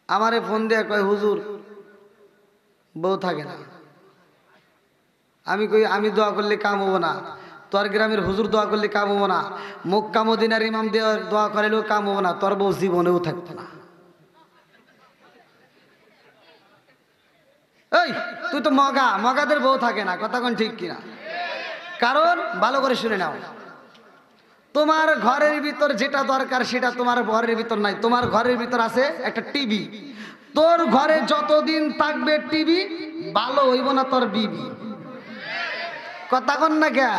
আমারে ফোন দিয়ে কয় হুজুর বউ থাকে না। আমি কই আমি দোয়া করলে কাম হবো না, তোর গ্রামের হুজুর দোয়া করলে কাম হবো না, মক্কা মদিনার ইমাম দিয়ে দোয়া করালেও কাম হবো না, তোর বউ জীবনেও থাকতো না। এই তুই তো মগাদের বউ থাকে না, কথা কোন ঠিক কিনা? কারণ ভালো করে শুনে নাও, তোমার ঘরের ভিতর যেটা দরকার সেটা তোমার ঘরের ভিতর নাই। তোমার ঘরের ভিতর আছে একটা টিভি, তোর ঘরে যতদিন থাকবে টিভি ভালো হইব না তোর বিবি, কথা কন না কে?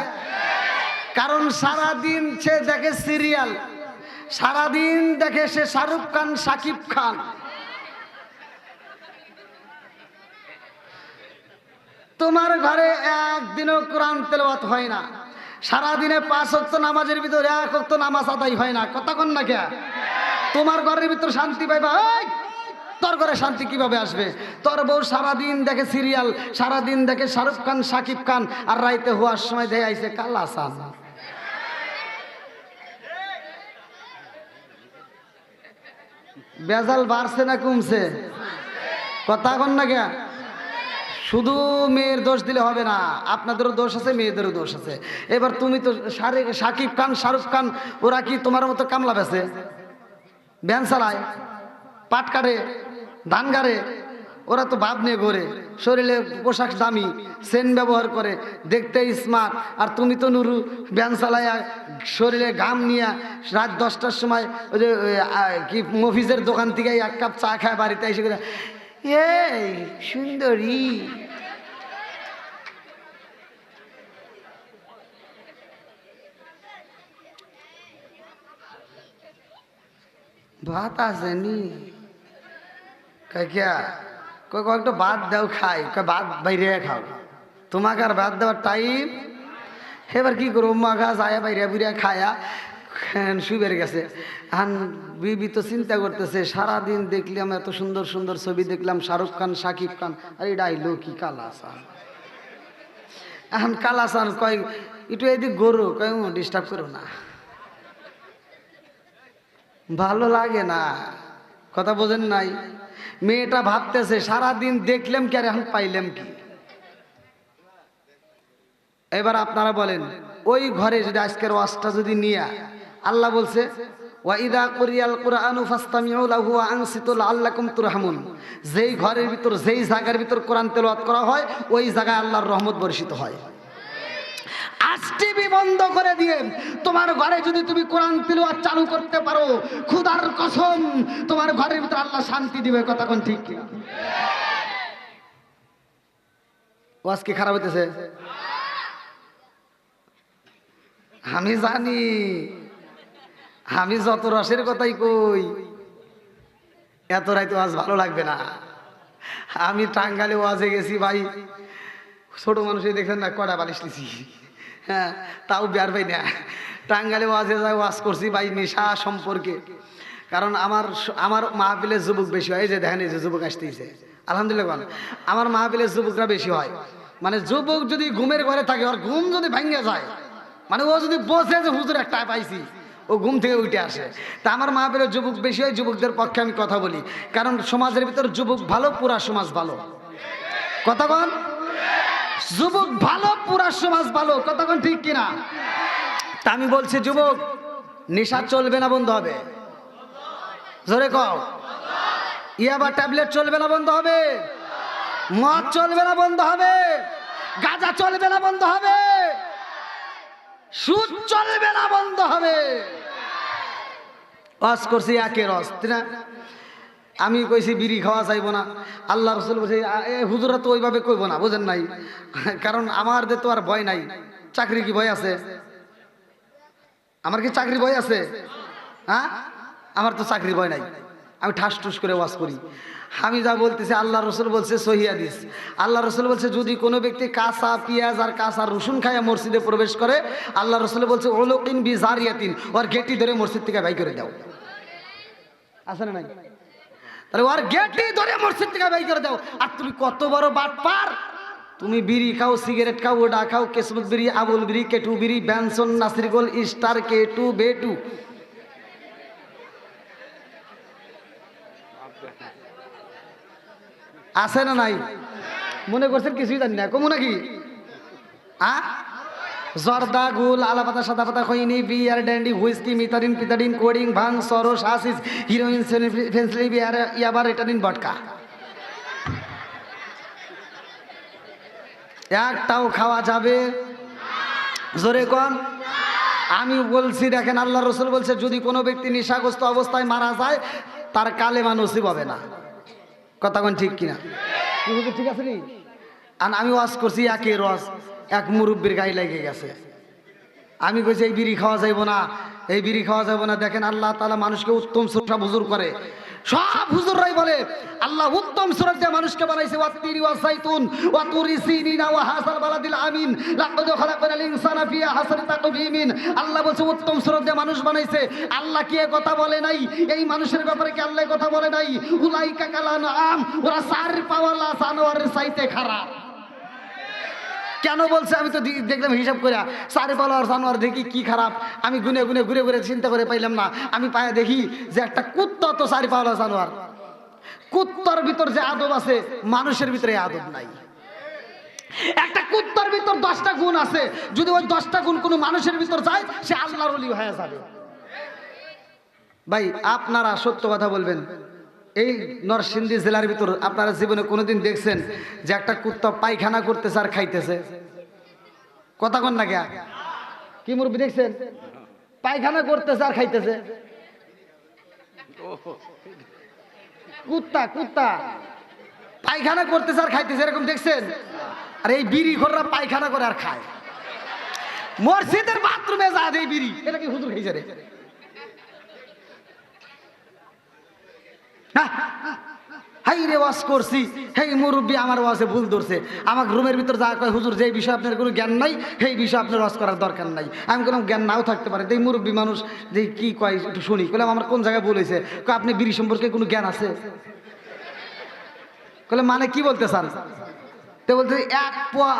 কারণ সারাদিন সে দেখে সিরিয়াল, সারাদিন দেখে সে শাহরুখ খান সাকিব খান। তোমার ঘরে একদিনও কোরআন তেলাওয়াত হয় না, সারাদিনে 5 ওয়াক্ত নামাজের ভিতরে 1 ওয়াক্ত নামাজ আদায় হয় না, কথা কন না কে? তোমার ঘরের ভিতর শান্তি পাইবা? তোর ঘরে শান্তি কিভাবে আসবে? তোর বউ সারাদিন দেখে সিরিয়াল, সারাদিন দেখে শাহরুখ খান সাকিব খান, আর রাইতে হওয়ার সময় দেখে আইছে কালা সান। বেজাল বাড়ছে না কমছে? কথা কন না কে? শুধু মেয়ের দোষ দিলে হবে না, আপনাদেরও দোষ আছে, মেয়েদেরও দোষ আছে। এবার তুমি তো সাকিব খান শাহরুখ খান ওরা কি তোমার মতো কামলা বেছে? ভ্যান চালায়, পাট কাটে, ধান গাড়ে, ওরা তো ভাব নিয়ে ঘোরে, শরীরে পোশাক দামি, সেন ব্যবহার করে, দেখতে স্মার্ট। আর তুমি তো নুরু ভ্যান চালায়া শরীরে ঘাম নিয়ে রাত 10টার সময় ওই যে কি মফিজের দোকান থেকে 1 কাপ চা খায় বাড়িতে এসে করে এই সুন্দরী। ভাত আসেনি কাকিয়া, কয়েকটা ভাত দাও খাই, ভাত বাইরে খাও, তোমাকে আর ভাত দেওয়ার টাইম। এবার কি করবো, মা গাছ আয়া বাইরে বুড়িয়া খায়া শুয়ে গেছে। আন বিবি তো চিন্তা করতেছে, সারাদিন দেখলাম এত সুন্দর সুন্দর ছবি দেখলাম, শাহরুখ খান সাকিব খান, আর এটা আইলো কি কালাসান। এখন কালাসান কয় একটু এদিক গরু, কয় ডিস্টার্ব করো না, ভালো লাগে না, কথা বোঝেন নাই? মেয়েটা ভাবতেছে সারাদিন দেখলাম কি আর এখন পাইলাম কি। এবার আপনারা বলেন, ওই ঘরে যদি আজকের ওয়াজটা যদি নিয়া, আল্লাহ বলছে ওয়াইদা কুরিয়াল কুরআনু ফাসতামিউ লাহু ওয়া আনসিতু লাআল্লাকুম তুরহামুন, যেই ঘরের ভিতর যেই জায়গার ভিতর কোরআন তেলাওয়াত করা হয় ওই জায়গায় আল্লাহর রহমত বর্ষিত হয়। আজ টিভি বন্ধ করে দিয়ে তোমার ঘরে যদি তুমি কোরআন তেলাওয়াত চালু করতে পারো, খোদার কসম তোমার ঘরের ভিতর আল্লাহ শান্তি দিবে, কথা কোন ঠিক কি? ওয়াজ কি খারাপ হইতেছে? আমি জানি, আমি যত রসের কথাই কই এত রাইতে ওয়াজ ভালো লাগবে না। আমি টাঙ্গালে ওয়াজে গেছি ভাই, ছোট মানুষই দেখেন না কড়া বালিশ নিছি, হ্যাঁ তাও বের ভাই না। টাঙ্গালে ওয়াজে যাই ওয়াজ করছি ভাই নেশা সম্পর্কে, কারণ আমার মাহফিলের যুবক বেশি হয়। এই যে দেখেন এই যে যুবক আসতেছে, আলহামদুলিল্লাহ, আমার মাহফিলের যুবকরা বেশি হয়। মানে যুবক যদি ঘুমের ঘরে থাকে, ওর ঘুম যদি ভাঙে যায়, মানে ও যদি বসে যে হুজুর একটা পাইছি, ও ঘুম থেকে উঠে আসে। তা আমার মাহফিলের যুবক বেশি হয়, যুবকদের পক্ষে আমি কথা বলি, কারণ সমাজের ভিতর যুবক ভালো, পুরা সমাজ ভালো, কথা বল। যুবক ভালো, পুরা সমাজ ভালো, কথা কোন ঠিক কিনা? তা আমি বলছি যুবক, নেশা চলবে না বন্ধ হবে? জোরে কও। ইয়াবা ট্যাবলেট চলবে না বন্ধ হবে? মদ চলবে না বন্ধ হবে? গাঁজা চলবে না বন্ধ হবে? সুদ চলবে না বন্ধ হবে? ওয়াজ করছি একে রস না, আমি কইছি বিড়ি খাওয়া চাইবো না, আল্লাহ রসুল বলছে হুজুরা তো ওইভাবে কইব না, বুঝেন নাই? কারণ আমাদের তো আর ভয় নাই। চাকরি কি ভয় আছে? আমার কি চাকরি ভয় আছে? হ্যাঁ, আমার তো চাকরি ভয় নাই, আমি ঠাস ঠুস করে ওয়াজ করি। আমি যা বলতেছি আল্লাহ রসুল বলছে সহিহ হাদিস, আল্লাহ রসুল বলছে যদি কোনো ব্যক্তি কাঁচা পেঁয়াজ আর কাঁচা রসুন খাইয়া মসজিদে প্রবেশ করে, আল্লাহ রসুল বলছে ওলকিন বি জারিয়াতিন, ওর গেটি ধরে মসজিদ থেকে বাই করে দাও। আছে না নাই? তাহলে ওর গেটি ধরে মসজিদ থেকে বাই করে দাও। আর তুমি কত বড় বাটপার, তুমি বিড়ি খাও, সিগারেট খাও, ওডা খাও, কেসমত বিড়ি, আবুল বিড়ি, কেটু বিড়ি, ব্যানসন, নাসিরগোল, স্টার, কেটু, বেটু, আছে না নাই? মনে করছেন কিছুই জানি না, কমু নাকি? জর্দা, গুল, আলাপাতা, সাদা পাতা, খৈনি, বিয়ার, ড্যান্ডি, হুইস্কি, মিথারিন, পিথারিন, কোডিং, ভাং, সরস, হাসিস, হিরোইন, ফেন্সিলি, বিয়ার, ইয়াবা, রেটানিন, বটকা। একটাও খাওয়া যাবে? জোরে কোন। আমি বলছি দেখেন, আল্লাহ রসুল বলছে যদি কোনো ব্যক্তি নেশাগ্রস্ত অবস্থায় মারা যায় তার কালেমা নসিব হবে না। কথা কোন ঠিক কিনা? ঠিক আছে নি? আর আমি ওয়াজ করছি, একের ওয়াজ এক মুরব্বীর গায়ে লেগে গেছে। আমি কইছি এই বিড়ি খাওয়া যাইব না, এই বিড়ি খাওয়া যাইব না। দেখেন আল্লাহ তাআলা মানুষকে উত্তম সব হুজুর করে, সব হুজুররাই বলে আল্লাহ উত্তম সূরা দিয়ে মানুষকে বানাইছে। ওয়াত্তিরি ওয়াসাইতুন ওয়া তুরি সিনিনা ওয়া হাসাল বালাদিল আমিন লাকাদ খালাকাল ইনসানা ফি আহসানি তাকবীমিন। আল্লাহ বলছে উত্তম সূরা দিয়ে মানুষ বানাইছে। আল্লাহ কি কথা বলে নাই? এই মানুষের ব্যাপারে কি আল্লাহ কথা বলে নাই? উলাইকা কালান আম, ওরা সার পাওয়ালা জানোয়ারের চাইতে খারাপ। কেন বলছে? আমি তো দেখলাম হিসাব করে সাড়ে পালার জানোয়ার দেখি কি খারাপ, আমি গুনে গুনে ঘুরে ঘুরে চিন্তা করে পাইলাম না। আমি পায়ে দেখি যে একটা কুত্তা তো সাড়ে পাওয়ার জানোয়ার। কুত্তার ভিতর যে আদব আছে মানুষের ভিতরে আদব নাই। একটা কুত্তার ভিতর 10টা গুণ আছে, যদি ওই 10টা গুণ কোনো মানুষের ভিতর যায় সে আল্লাহর ওলি হয়ে যাবে। ভাই আপনারা সত্য কথা বলবেন, এই নরসিংদী জেলার ভিতর আপনারা জীবনে কোনোদিন দেখছেন যে একটা কুত্তা পায়খানা করতেছে আর খাইতেছে? কথা কন না কে? কি মুরব্বি দেখছেন পায়খানা করতেছে আর খাইতেছে? কুত্তা কুত্তা পায়খানা করতেছে আর খাইতেছে এরকম দেখছেন? আর এই বিড়ি ঘররা পায়খানা করে আর খায়। মসজিদের বাথরুমে যায় এই বিড়ি, এটা কি হুজুর খাইছে রে? হাই রে ওয়াজ করছি, হেই মুরব্বী আমার ওয়াজে ভুল ধরছে, আমাকে রুমের ভিতর যা কয় হুজুর যে বিষয়ে আপনার কোনো জ্ঞান নাই সেই বিষয়ে আপনার ওয়াজ করার দরকার নাই। আমি কোনো জ্ঞান নাও থাকতে পারে, এই মুরব্বী মানুষ যে কি কয় একটু শুনি। বললাম আমার কোন জায়গায় ভুল হয়েছে? আপনি বিড়ি সম্পর্কে কোনো জ্ঞান আছে? বলে মানে কি বলতে চান? তো বলতে এক পোয়া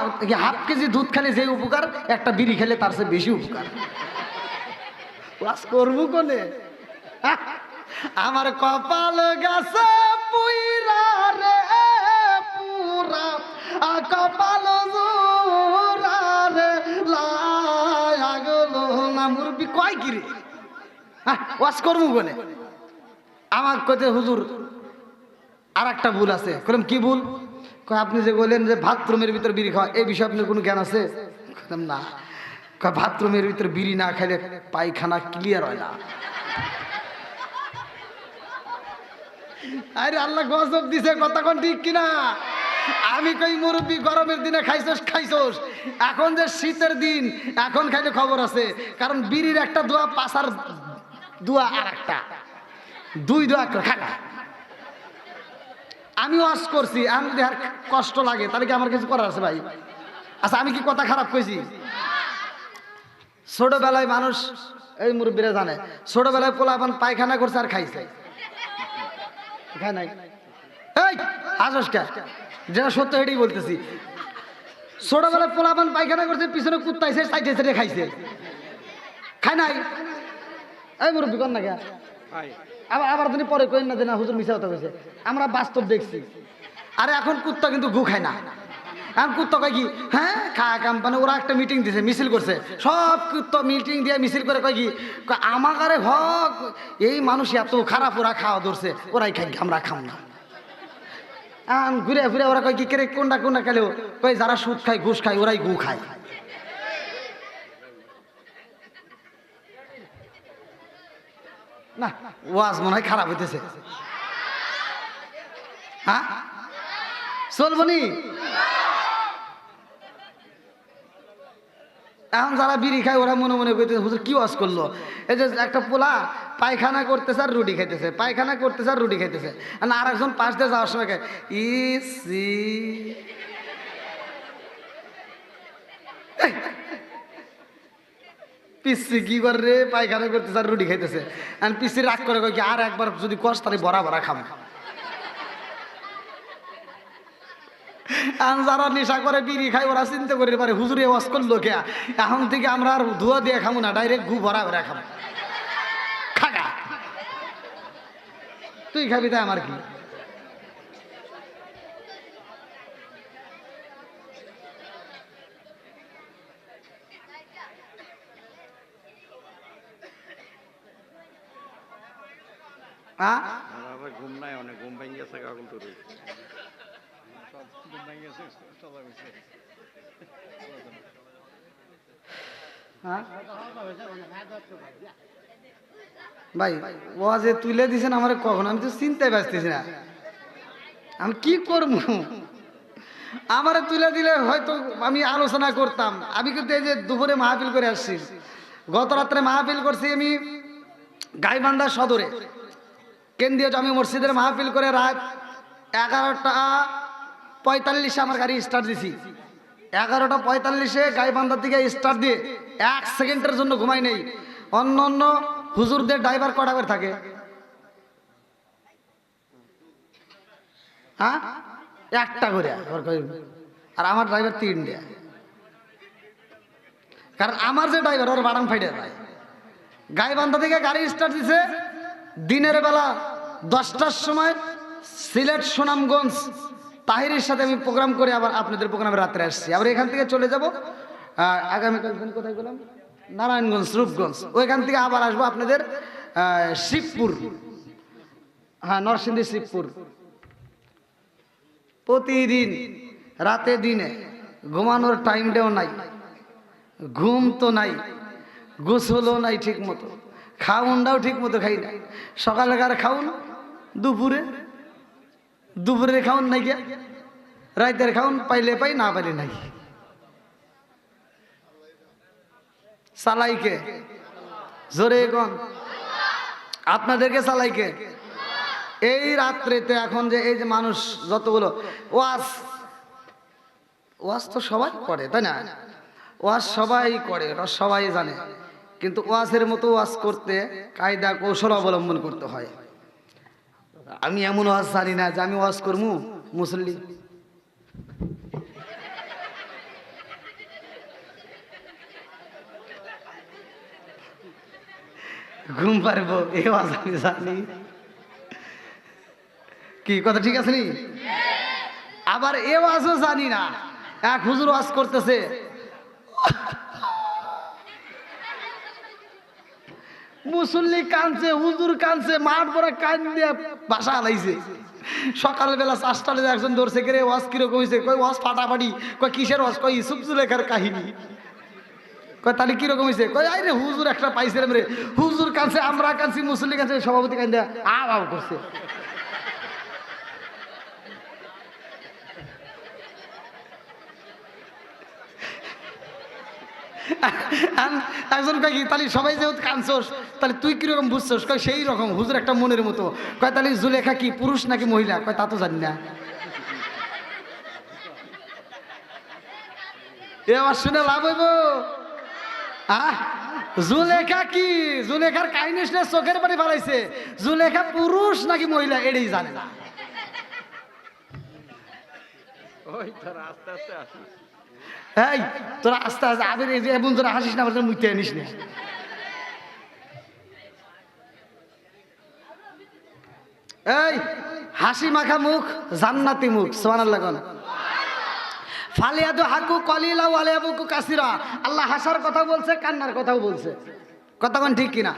হাফ কেজি দুধ খেলে যে উপকার, একটা বিড়ি খেলে তার চেয়ে বেশি উপকার। ওয়াজ করবো কোনে? আমার কপাল গাছে পুইরা রে পুরা, কপাল জোরা রে লাগলো না। মুরব্বি কয় কি রে ওয়াজ করবো কোনে? আমার কইতে হুজুর আর একটা ভুল আছে। বললাম কি ভুল? আপনি যে বললেন যে বাথরুমের ভিতর বিড়ি খাওয়া, এই বিষয়ে আপনার কোনো জ্ঞান আছে? না। বাথরুমের ভিতর বিড়ি না খাইলে পায়খানা ক্লিয়ার হয় না। আরে আল্লাহ গজব দিছে, কথা কোন ঠিক কিনা? আমি কই মুরব্বি গরমের দিনে খাইছস খাইছস, এখন যে শীতের দিন এখন খাইলে খবর আছে। কারণ বিড়ির একটা দোয়া, পাশার দোয়া আর একটা, দুই দোয়া খাটা। আমি ওয়াজ করছি, আমি যদি আর কষ্ট লাগে তাহলে কি আমার কিছু করার আছে ভাই? আচ্ছা আমি কি কথা খারাপ কইছি? ছোটবেলায় মানুষ, এই মুরব্বীরা জানে, ছোটবেলায় পোলাপান পায়খানা করছে আর খাইছে, খায় নাই? এই আসস্কা যেটা সত্য এটাই বলতেছি। ছোটবেলায় পোলাপান পায়খানা করছে, পিছনে কুত্তাইছে, সাইডে সাইডে খাইছে, খায় নাই? এই মুরব্বী কর না কে? আবার তুমি পরে কইন না যে না হুজুর মিশা কথা কইছে, আমরা বাস্তব দেখছি। আরে এখন কুত্তা কিন্তু গু খায় না। এখন কুত্তা কয় কি, হ্যাঁ খায় কোম্পানি, ওরা একটা মিটিং দিছে, মিছিল করছে, সব কুত্তা মিটিং দিয়ে মিছিল করে কয় কি, আমাকারে হক এই মানুষ এত খারাপ, ওরা খাওয়া ধরছে, ওরাই খাই, আমরা খাম না। ঘুরে ফিরে ওরা কয় কি কেরে কোনটা কোনটা খেলেও কয় যারা সুদ খায় ঘুষ খায় ওরাই গু খায়। না ওয়াজ মনে হয় খারাপ হইতেছে। হ্যাঁ চলবনি? এখন যারা বিড়ি খায় ওরা মনে মনে করতেছে হুজুর কি ওয়াজ করলো? এই যে একটা পোলা পায়খানা করতেছে আর রুটি খাইতেছে, পায়খানা করতেছে আর রুটি খাইতেছে, আর একজন পাশ দিয়ে যাওয়ার সময় খায় ইসি, পিসি কি করে রে, পায়খানা করতেছে আর রুটি খাইতেছে, আর পিসি রাগ করে কয় কি আর একবার যদি কষ্ট তাহলে বড়া বড়া খাম। যারা নেশা করে বিড়ি খায় ওরা চিন্তা করে পারে হুজুরে ওয়াজ করলো কে, এখন থেকে আমরা আর ধোয়া দিয়ে খামো না, ডাইরেক্ট গু ভরা ভরা খাবো। খাগা তুই খাবি তাই আমার কি? ঘুম নাই, অনেক ঘুম ভেঙে গেছে। ভাই ওয়াজে তুলে দিছেন আমার কখন, আমি তো চিন্তায় ব্যস্তেছি না, আমি কি করব? আমারে তুলে দিলে হয়তো আমি আলোচনা করতাম। আমি কিন্তু এই যে দুপুরে মাহফিল করে আসছি, গত রাত্রে মাহফিল করছি আমি গাইবান্ধা সদরে কেন্দ্রীয় জামি মসজিদের মাহফিল করে রাত 11:45 আমার গাড়ি স্টার্ট দিছি। 11:45 গাইবান্ধার দিকে স্টার্ট দিয়ে 1 সেকেন্ডের জন্য ঘুমাই নেই। অন্য অন্য হুজুরদের ড্রাইভার কটা করে থাকে? হ্যাঁ, একটা করে। আর আমার ড্রাইভার 3টে। কারণ আমার যে ড্রাইভার ওর বাদাম ফাইটে যায়। গাইবান্ধা থেকে গাড়ি স্টার্ট দিছে দিনের বেলা 10টার সময় সিলেট সুনামগঞ্জ তাহিরের সাথে আমি প্রোগ্রাম করে আবার আপনাদের প্রোগ্রামে রাত্রে আসছি। আবার এখান থেকে চলে যাব আগামীকাল কোথায় গেলাম, নারায়ণগঞ্জ, রূপগঞ্জ। ওইখান থেকে আবার আসবো আপনাদের শিবপুর, হ্যাঁ নরসিংদী শিবপুর। প্রতিদিন রাতে দিনে ঘুমানোর টাইমটাও নাই, ঘুম তো নাই, গোসলও নাই ঠিক মতো, খাউনটাও ঠিক মতো খাই না। সকালকার খাউন দুপুরে, দুপুরের খাউন নাই গে, রাতের খাউন পাইলে পাই না পাইলে নাই। চালাইকে জোরে গন, আপনাদেরকে চালাইকে। এই রাত্রেতে এখন যে এই যে মানুষ যতগুলো ওয়াজ, ওয়াজ তো সবাই করে তাই না? ওয়াজ সবাই করে, সবাই জানে, কিন্তু ওয়াজের মতো ওয়াজ করতে কায়দা কৌশল অবলম্বন করতে হয়। আমি এমন ওয়াজ জানি না যে আমি ওয়াজ করবো মুসল্লি ঘুম পারবো, এই ওয়াজ আমি জানি। কি কথা ঠিক আছে নি? আবার এ ওয়াজও জানি না। এক হুজুর ওয়াজ করতেছে, মুসল্লি কানছে, হুজুর কানছে, মাঠ ভরা কান দিয়ে বাসা আলাইছে। সকালবেলা 4টার একজন ধরছে, কে রে ওয়াজ কিরকম হয়েছে? কই ওয়াজ ফাটাফাটি। কই কিসের ওয়াজ? কই ইউসুফ জুলেখার কাহিনী। কই তাহলে কিরকম হয়েছে? কই আই রে হুজুর একটা পাইছিলাম রে। হুজুর কানছে, আমরা কানছি, মুসল্লি কানছে, সভাপতি কান দেয়া আও করছে। একজন কয় কি তাহলে সবাই যেহেতু কানছোস তাহলে তুই কিরকম বুঝছোস? কয় সেই রকম হুজুর একটা মনের মতো। কয় তাহলে জুলেখা কি পুরুষ নাকি মহিলা? কয় তা তো জানি না। এ আবার শুনে লাভ হইব? জুলেখা কি? জুলেখার কাহিনী শুনে চোখের পানি ফালাইছে। জুলেখা পুরুষ নাকি মহিলা এটাই জানে না। আস্তে আস্তে আসিস, এই তোরা আস্তে আস্তে আবির এই যে এমন তোরা হাসিস না, আমার মুইতে আনিস না। এই হাসি মাখা মুখ জান্নাতি মুখ, সুবহানাল্লাহ। কোন ফালিয়াদু হাকু কলিলা ওয়ালিয়াবুকু কাসিরা। আল্লাহ হাসার কথা বলছে, কান্নার কথাও বলছে। কথা কোন ঠিক কিনা?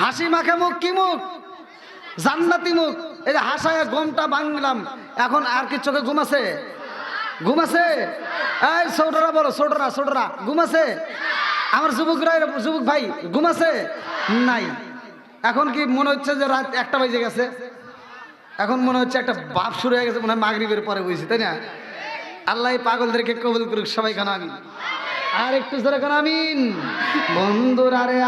হাসি মাখা মুখ কি মুখ? জান্নাতি মুখ। এই যে হাসায় ঘুমটা ভাঙলাম, এখন আর কি চোখে ঘুম আছে? ঘুম আছে? এই ছোটরা বলো, ছোটরা ছোটরা ঘুম আছে? আমার যুবকরা, যুবক ভাই ঘুম আছে? নাই। এখন কি মনে হচ্ছে যে রাত 1টা বেজে গেছে? এখন মনে হচ্ছে একটা বাপ শুরু হয়ে গেছে, মনে হয় মাগরিবের পরে বইছি, তাই না? আল্লাহ পাগলদেরকে কবুল করুক, সবাই খান আমিন। আর একটু জোরে খান আমিন। বন্ধুরা রে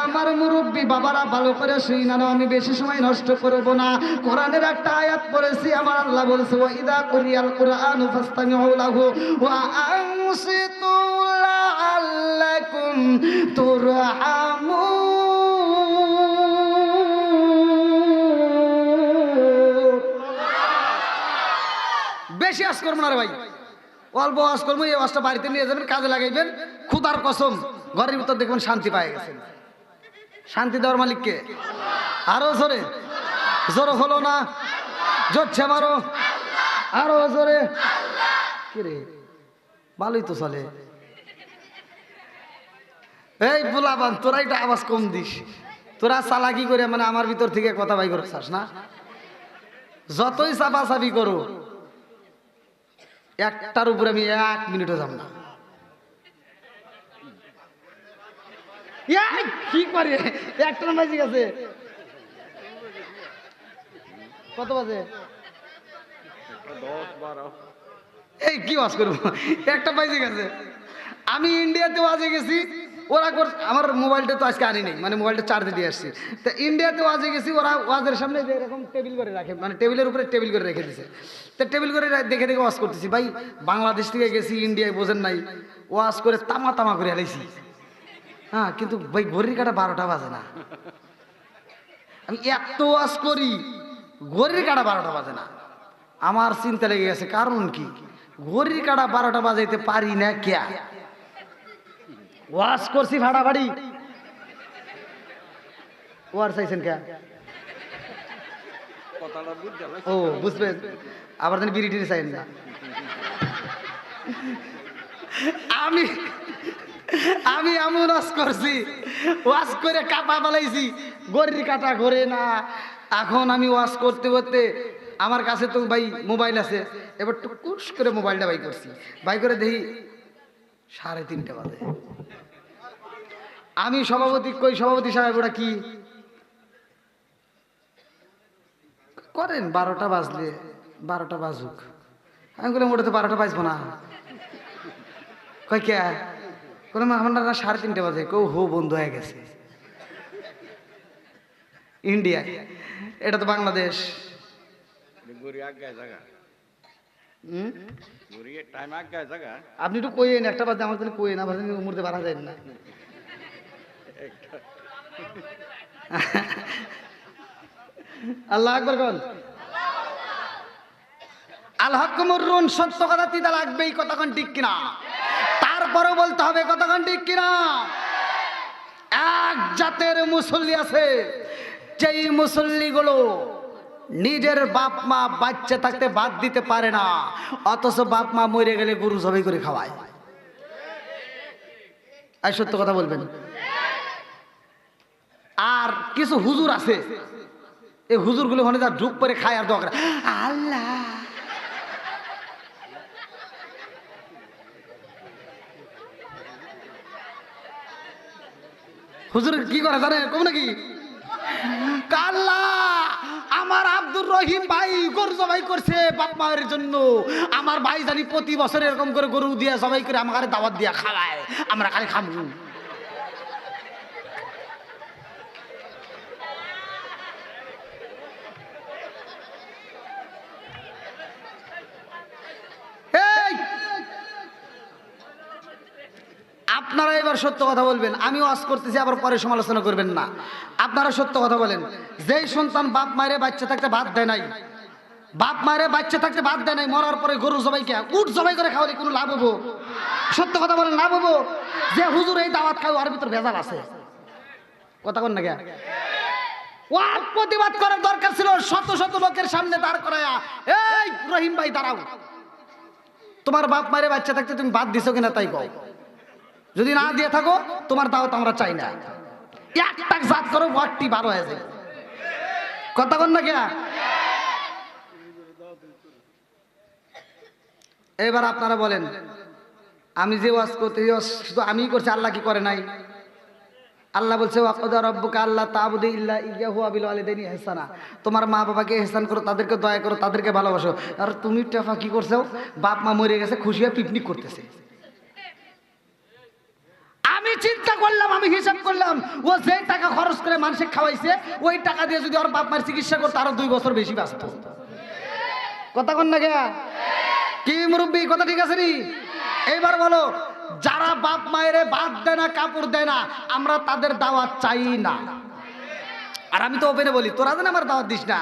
আমার মুরব্বী বাবারা ভালো করে শুই না, আমি বেশি সময় নষ্ট করব না। কোরআনের একটা আয়াত পড়েছি, আমার আল্লাহ বলছে ওয়া ইদা কুরিয়াল কুরআনু ফাসতামিউ লাহু ওয়া আনসিতু লাআল্লাকুম তুরহামুন। বেশি আওয়াজ করবো না রে ভাই, অল্প আওয়াজ করবো। এই আওয়াজটা বাড়িতে নিয়ে যাবেন, কাজে লাগাইবেন। খুদার কসম ঘরের ভিতর দেখবেন শান্তি পায় গেছেন, শান্তি দেওয়ার মালিককে? আরো জোরে, জোরে হলো না, জোরছে মারো, আরো জোরে। কিরে ভালোই তো চলে। এই বুলাবান, তোরা এটা আওয়াজ কম দিস। তোরা চালাকি করে মানে আমার ভিতর থেকে কথা বাই করে চাস না। যতই চাপাচাপি করো, একটার উপরে আমি 1 মিনিটও যাব না। কি করে একটা বাজে গেছে? কত বাজে? 10-12। এই কি ওয়াজ করবো, একটা বাজে গেছে। আমি ইন্ডিয়াতে ওয়াজে গেছি, ওরা আমার মোবাইলটা তো আজকে আনি নেই, মানে মোবাইলটা চার্জে দিয়ে আসছি। তো ইন্ডিয়াতে ওয়াজে গেছি, ওরা ওয়াজের সামনে যে এরকম টেবিল করে রাখে, মানে টেবিলের উপরে টেবিল করে রেখে দিছে। তো টেবিল করে দেখে দেখে ওয়াজ করতেছি। ভাই বাংলাদেশ থেকে গেছি ইন্ডিয়ায়, বোঝেন নাই, ওয়াজ করে তামা তামা করে হারাইছি। হ্যাঁ, কিন্তু ভাই ঘড়ির কাটা 12টা বাজে না। আমি এত ওয়াজ করি, ঘড়ির কাটা 12টা বাজে না। আমার চিন্তা লেগে গেছে, কারণ কি ঘড়ির কাটা 12টা বাজাইতে পারি না কে? ওয়াজ করছি ফাড়াফাড়ি, ওয়ার চাইছেন কে? কথাটা বুঝতে পারছি। ও বুঝবেন, আবার যেন বিড়ি টিড়ি চাইন না। আমি আমি এমন ওয়াজ করছি, ওয়াজ করে কাপা বালাইছি, গড়ির কাটা ঘরে না। এখন আমি ওয়াজ করতে করতে আমার কাছে তো ভাই মোবাইল আছে, এবার টুকুস করে মোবাইলটা বাই করছি, বাই করে দেখি 3:30 বাজে। আমি সভাপতি কই, সভাপতি সাহেব ওটা কি করেন? 12টা বাজলে 12টা বাজুক। আমি বললাম ওটা তো 12টা বাজবো না। কয় কে? বললাম আমার না 3:30 বাজে। কেউ হো বন্ধ হয়ে গেছে ইন্ডিয়া, এটা তো বাংলাদেশ। ঘুরি আগায় জায়গা, ঘুরি টাইম আগায় জায়গা। আপনি একটু কইয়েন, একটা বাজে আমার জন্য কইয়েন, আবার মুড়তে পারা যায় না। আল্লাহ আকবার কোন। আল হক মুররুন, সত্য কথা তিতা লাগবেই, কতক্ষণ ঠিক কিনা? তারপরেও বলতে হবে কতক্ষণ ঠিক কিনা? এক জাতের মুসল্লি আছে, যেই মুসল্লিগুলো নিজের বাপ মা বাচ্চা থাকতে বাদ দিতে পারে না, অথচ বাপ মা মরে গেলে গরু জবাই করে খাওয়ায়। আর সত্য কথা বলবেন। আর কিছু হুজুর আছে, এই হুজুরগুলো ওখানে যা ঢুক করে খায় আর দোয়া করে, আল্লাহ। হুজুর কি করে জানে কম নাকি? কাল্লা, আমার আব্দুর রহিম ভাই গরু জবাই করছে বাপ মায়ের জন্য। আমার ভাই জানি প্রতি বছর এরকম করে গরু দিয়া জবাই করে আমার দাওয়াত দিয়া খাওয়ায়, আমরা খালি খাবো। আপনারা এবার সত্য কথা বলবেন, আমি ওয়াজ করতেছি, আবার পরে সমালোচনা করবেন না। আপনারা সত্য কথা বলেন, যেই সন্তান বাপ মায়ের বাচ্চা থাকতে ভাত দেয় নাই, বাপ মায়ের বাচ্চা থাকতে ভাত দেয় নাই, মরার পরে গরু জবাই কে উট জবাই করে খাওয়ালে কোনো লাভ হবো? সত্য কথা বলেন, লাভ হবো? যে হুজুর এই দাওয়াত খাও, আর ভিতর ভেজাল আছে। কথা কন না কে? ওয়ার প্রতিবাদ করার দরকার ছিল শত শত লোকের সামনে দাঁড় করায়া, এই রহিম ভাই দাঁড়াও, তোমার বাপ মায়ের বাচ্চা থাকতে তুমি বাদ দিছো কিনা তাই কও। যদি না দিয়ে থাকো, তোমার দাওয়াত আমরা চাই না। একটা জাত করো, ওয়ার্ডটি 12 হয়ে যায়। কথা কন না কে? এবার আপনারা বলেন, আমি যে ওয়াজ করতে শুধু আমিই করছি, আল্লাহ কি করে নাই? আল্লাহ বলছে ওয়াকদা রাব্বুকা আল্লা তা'বুদু ইল্লা ইয়্যাহু ওয়া বিল ওয়ালিদাইনি ইহসানা, তোমার মা বাবাকে ইহসান করো, তাদেরকে দয়া করো, তাদেরকে ভালোবাসো। আর তুমি টেফা কি করছো? বাপ মা মরে গেছে, খুশি হয়ে পিকনিক করতেছে। আমি চিন্তা করলাম, আমি হিসাব করলাম, ও যে টাকা খরচ করে মানুষকে খাওয়াইছে, ওই টাকা দিয়ে যদি ওর বাপ মায়ের চিকিৎসা করতো, আরো 2 বছর বেশি বাঁচত। কথা কন না কে? কি মুরব্বী, কথা ঠিক আছে নি? এইবার বলো, যারা বাপ মায়ের ভাত দেয় না, কাপড় দেয় না, আমরা তাদের দাওয়াত চাই না। আর আমি তো ওপেনে বলি, তোরা যেন আমার দাওয়াত দিস না,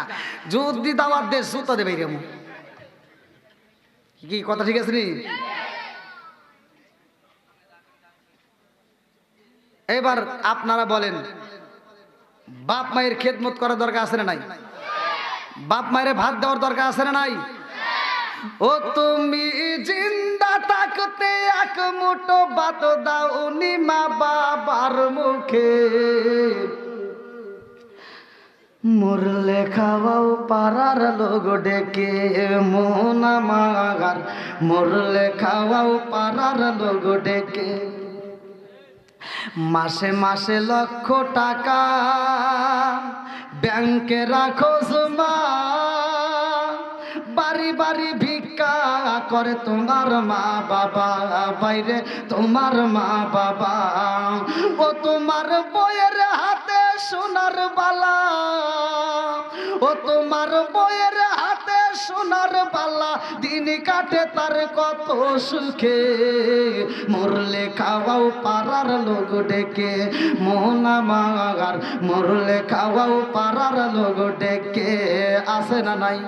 যদি দাওয়াত দেশ জুতা দেবে এরকম। কি কথা ঠিক আছে নি? এবার আপনারা বলেন, বাপ মায়ের খেদমত করার দরকার আছে না নাই? বাপ মায়ের ভাত দেওয়ার দরকার আছে না নাই? ও তুমি জিন্দা থাকতে এক মুঠো ভাত দাও নি মা বাবার মুখে, মরলে খাওয়াও পাড়ার লোক ডেকে মন আমার, মরলে খাওয়াও পাড়ার লোক ডেকে। মাসে মাসে লক্ষ টাকা ব্যাংকে রাখো জমা, বাড়ি বাড়ি ভিক্ষা করে তোমার মা বাবা, বাইরে তোমার মা বাবা। ও তোমার বইয়ের হাতে সোনার বালা, ও তোমার বইয়ের হাতে সোনার বালা, দিন কাটে তার কত সুখে, মরলে খাওয়াও পাড়ার লোক ডেকে মন আমার, মরলে খাওয়াও পাড়ার লোক ডেকে। আছে না নাই?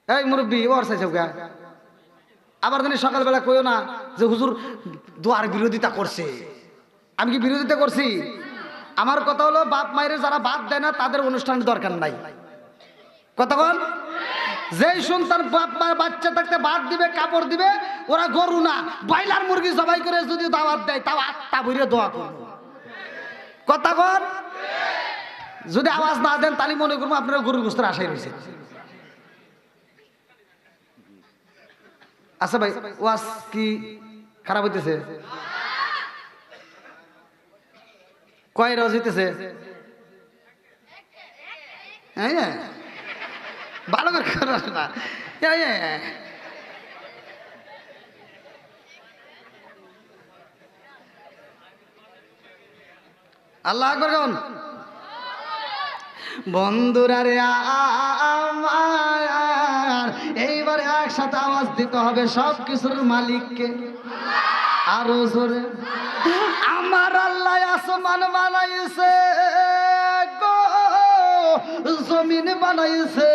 এই মুরব্বী ওর চাইছে আবার জানি সকালবেলা কইও না যে হুজুর দোয়ার বিরোধিতা করছে। আমি কি বিরোধিতা করছি? আমার কথা হলো বাপ মায়ের যারা বাদ দেয় না তাদের অনুষ্ঠানের দরকার নাই। কথা বল, যেই সন্তান বাপ মায়ের বাচ্চা থাকতে বাদ দিবে, কাপড় দিবে, ওরা গরু না ব্রয়লার মুরগি জবাই করে যদি দাওয়াত দেয় তাও আত্মা ভরে দোয়া করবো। কথা বল, যদি আওয়াজ না দেন তাহলে মনে করবো আপনারা গরুর গোস্তের আশায় রয়েছে। আচ্ছা ভাই, ওয়াজ কি খারাপ হইতেছে? কয় রোজ হইতেছে? ভালো করে না, আল্লাহ আকবার গান। বন্ধুরা রে আমার, এইবারে একসাথে আওয়াজ দিতে হবে সব কিছুর মালিককে। আরো জোরে, আমার আল্লাহ আসমান বানাইছে গো, জমিন বানাইছে,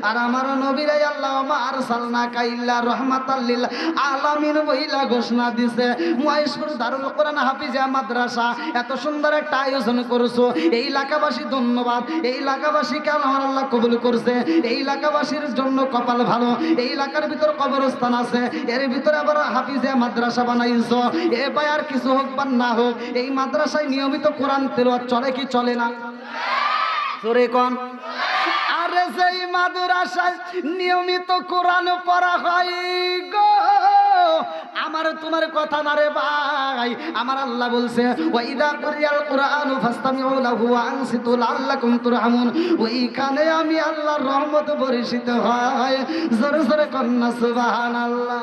আর আমার নবীরে আল্লাহ মা আরসালনাকা ইল্লা রাহমাতাল লিল আলামিন বইলা ঘোষণা দিছে। মহেশপুর দারুল কোরআন হাফিজিয়া মাদ্রাসা এত সুন্দর একটা আয়োজন করছো, এই এলাকাবাসী ধন্যবাদ। এই এলাকাবাসীকে আমার আল্লাহ কবুল করছে। এই এলাকাবাসীর জন্য কপাল ভালো, এই এলাকার ভিতর কবরস্থান আছে, এর ভিতরে আবার হাফিজিয়া মাদ্রাসা বানাইছো। এ ভাই আর কিছু হোক বা না হোক, এই মাদ্রাসায় নিয়মিত কোরআন তেলাওয়াত চলে কি চলে না? জোরে কোন। আরে সেই মাদ্রাসায় নিয়মিত কোরআন পড়া হয় গো, আমার তোমার কথা না রে ভাই। আমার আল্লাহ বলছে ওয়াইদা কুরিয়াল কুরআনু ফাসতামিউ লাহু ওয়া আনসিতু লাআল্লাকুম তুরহামুন। ওইখানে আমি আল্লাহর রহমত বর্ষিত হয়। জোরে জোরে কন্না সুবহানাল্লাহ।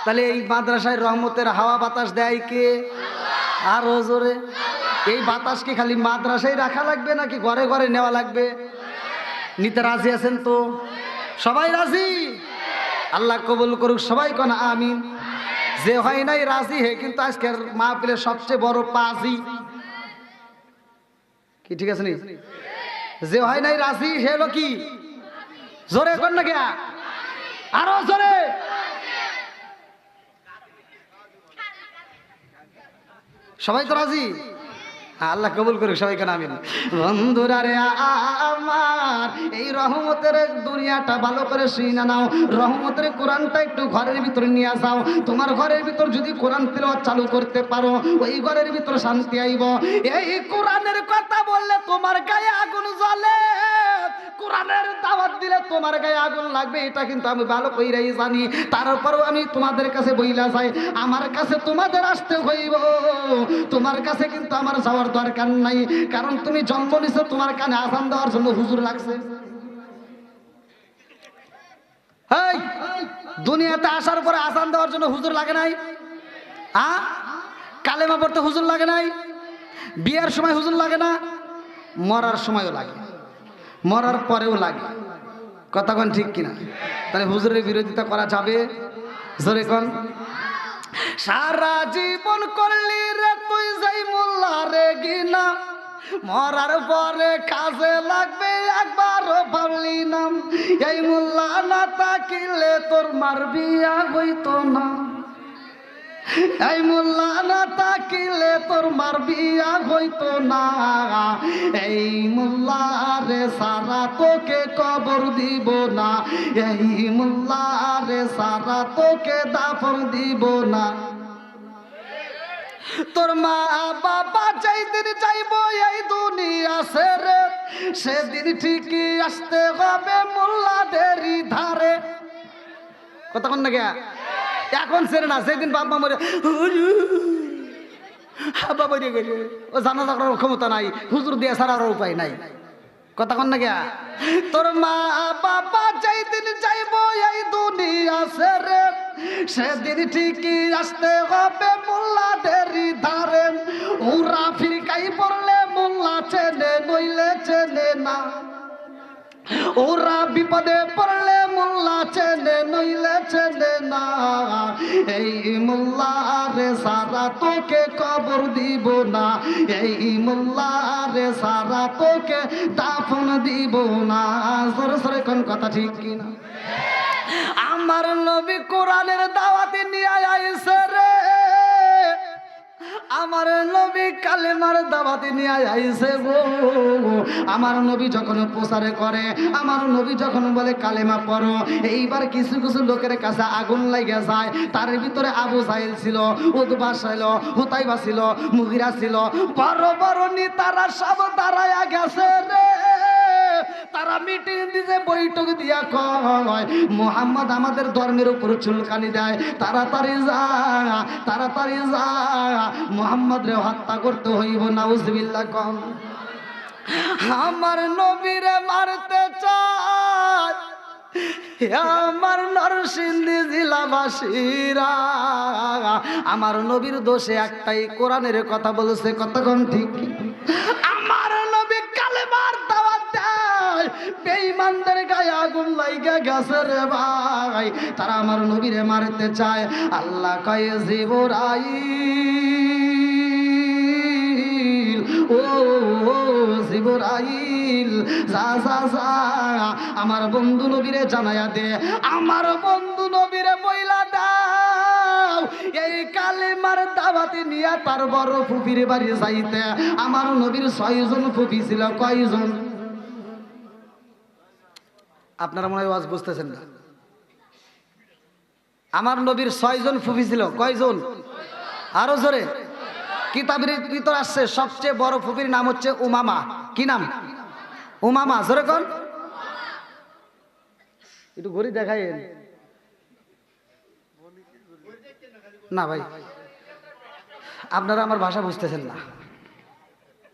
তাহলে এই মাদ্রাসায় রহমতের হাওয়া বাতাস দেয় কে? আরো জোরে। এই বাতাস কি খালি মাদ্রাসায় রাখা লাগবে নাকি ঘরে ঘরে নেওয়া লাগবে? নিতে রাজি আছেন তো? সবাই রাজি? আল্লাহ কবুল করুক, সবাই কোন আমিন। যে হয় নাই রাজি হে কিন্তু আজকের মাহফিলের সবচেয়ে বড় পাজি কি, ঠিক আছে নি? যে হয় নাই রাজি সে হলো কি? জোরে কর না কে? আরো জোরে। সবাই তো রাজি? আল্লাহ কবুল করুক, সবাই কেন আমিন। বন্ধুরা রে আমার, এই রহমতের দুনিয়াটা ভালো করে শুনে নাও। রহমতের কোরআনটা একটু ঘরের ভিতরে নিয়ে যাও। তোমার ঘরের ভিতর যদি কোরআন তিলাওয়াত চালু করতে পারো, ওই ঘরের ভিতর শান্তি আইব। এই কোরআনের কথা বললে তোমার গায়ে আগুন জ্বলে, কোরআনের দাওয়াত দিলে তোমার গায়ে আগুন লাগবে, এটা কিন্তু আমি ভালো কইরাই জানি। তারপরেও আমি তোমাদের কাছে বইলা যাই, আমার কাছে তোমাদের আসতে হইব, তোমার কাছে কিন্তু আমার যাওয়ার দরকার নাই। কারণ তুমি জন্ম নিছো, তোমার কানে আজান দেওয়ার জন্য হুজুর লাগছে। এই দুনিয়াতে আসার পরে আজান দেওয়ার জন্য হুজুর লাগে নাই? কালেমা পড়তে হুজুর লাগে নাই? বিয়ের সময় হুজুর লাগে না? মরার সময়ও লাগে, মরার পরেও লাগে। কথা কোন ঠিক কিনা? তাহলে হুজুরের বিরোধিতা করা যাবে? জোরে কোন। সারা জীবন করলি রে তুই যাই মোল্লা রে গিনা, মরার পরে কাজে লাগবে একবারও পারলি না। এই মোল্লা না তাকিলে তোর মার বিয়া হইতো না। এই মোল্লা না তাকিলে তোর মার বিয়া হইতো না, এই মোল্লা রে সারা তোকে কবর দিব না, এই মোল্লা রে সারা তোকে দাফন দিব না। তোর মা বাবা যেদিন চাইবো এই দুনিয়া ছেড়ে, সেদিন ঠিকই আসতে হবে মোল্লাদেরই ধারে। কতক্ষণ না গিয়া এখন ছেড়ে না, সেদিন বাবা মরে বাবা গেছে, ও জানাজা করার ক্ষমতা নাই, হুজুর দিয়ে ছাড়ার উপায় নাই। কতক্ষণ না গিয়া তোর মা বাবা যেদিন চাইবো এই দুনিয়া ছেড়ে, সেদিন ঠিকই আসতে হবে মোল্লাদেরই ধারে। ওরা ফিরকাই পড়লে মোল্লা চেনে নইলে চেনে না, ওরা বিপদে পড়লে মোল্লা চেনে নইলে চেনে না, এই মোল্লা রে সারা তোকে কবর দিব না, এই মোল্লা রে সারা তোকে দাফন দিব না। সরে সরে কোন কথা ঠিক কিনা? আমার নবী কোরআনের দাওয়াতে নিয়ে আইছে রে, আমার নবী কালেমার দাওয়াতে নিয়ে আইছে গো। আমার নবী যখন প্রচারে করে, আমার নবী যখন বলে কালেমা পড়ো, এইবার কিছু কিছু লোকের কাছে আগুন লাগে যায়। তার ভিতরে আবু জাহেল ছিল, উতবা ছিল, হুতাইবা ছিল, মুগিরা ছিল, বড় বড় নেতারা সব দাঁড়ায়া গেছে রে। তারা মিটিং দিতে বৈঠক দিয়া কয় মুহাম্মদ আমাদের ধর্মের উপর চুলকানি দেয়, তাড়াতাড়ি যা, তাড়াতাড়ি যা, মুহাম্মদ রে হত্যা করতে হইব। নাউজুবিল্লাহ কম। আমার নবীরে মারতে চায় আমার নরসিংদী জেলাবাসীরা, আমার নবীর দোষে একটাই, কোরআনের কথা বলেছে। কতক্ষণ ঠিক? আমার নবী কালেমার দাওয়াত দেয়, বেঈমানদের গায়ে আগুন লাইগা গেছে রে ভাই, তারা আমার নবীরে মারতে চায়। আল্লাহ কয় জিবরাইল, ও জিবরাইল যা যা যা, আমার বন্ধু নবীরে জানায়া দে, আমার বন্ধু নবীরে বইলা দাও এই কালেমার দাওয়াতে নিয়ে তার বড় ফুফির বাড়ি যাইতে। আমার নবীর 6 জন ফুফি ছিল। কয়জন? আপনারা মনে হয় আওয়াজ বুঝতেছেন না। আমার নবীর 6 জন ফুফি ছিল। কয়জন? আরো জোরে। কিতাবের ভিতর আসছে সবচেয়ে বড় ফুফির নাম হচ্ছে উমামা। কি নাম? উমামা। জোরে কোন? একটু ঘড়ি দেখাই না ভাই, আপনারা আমার ভাষা বুঝতেছেন না।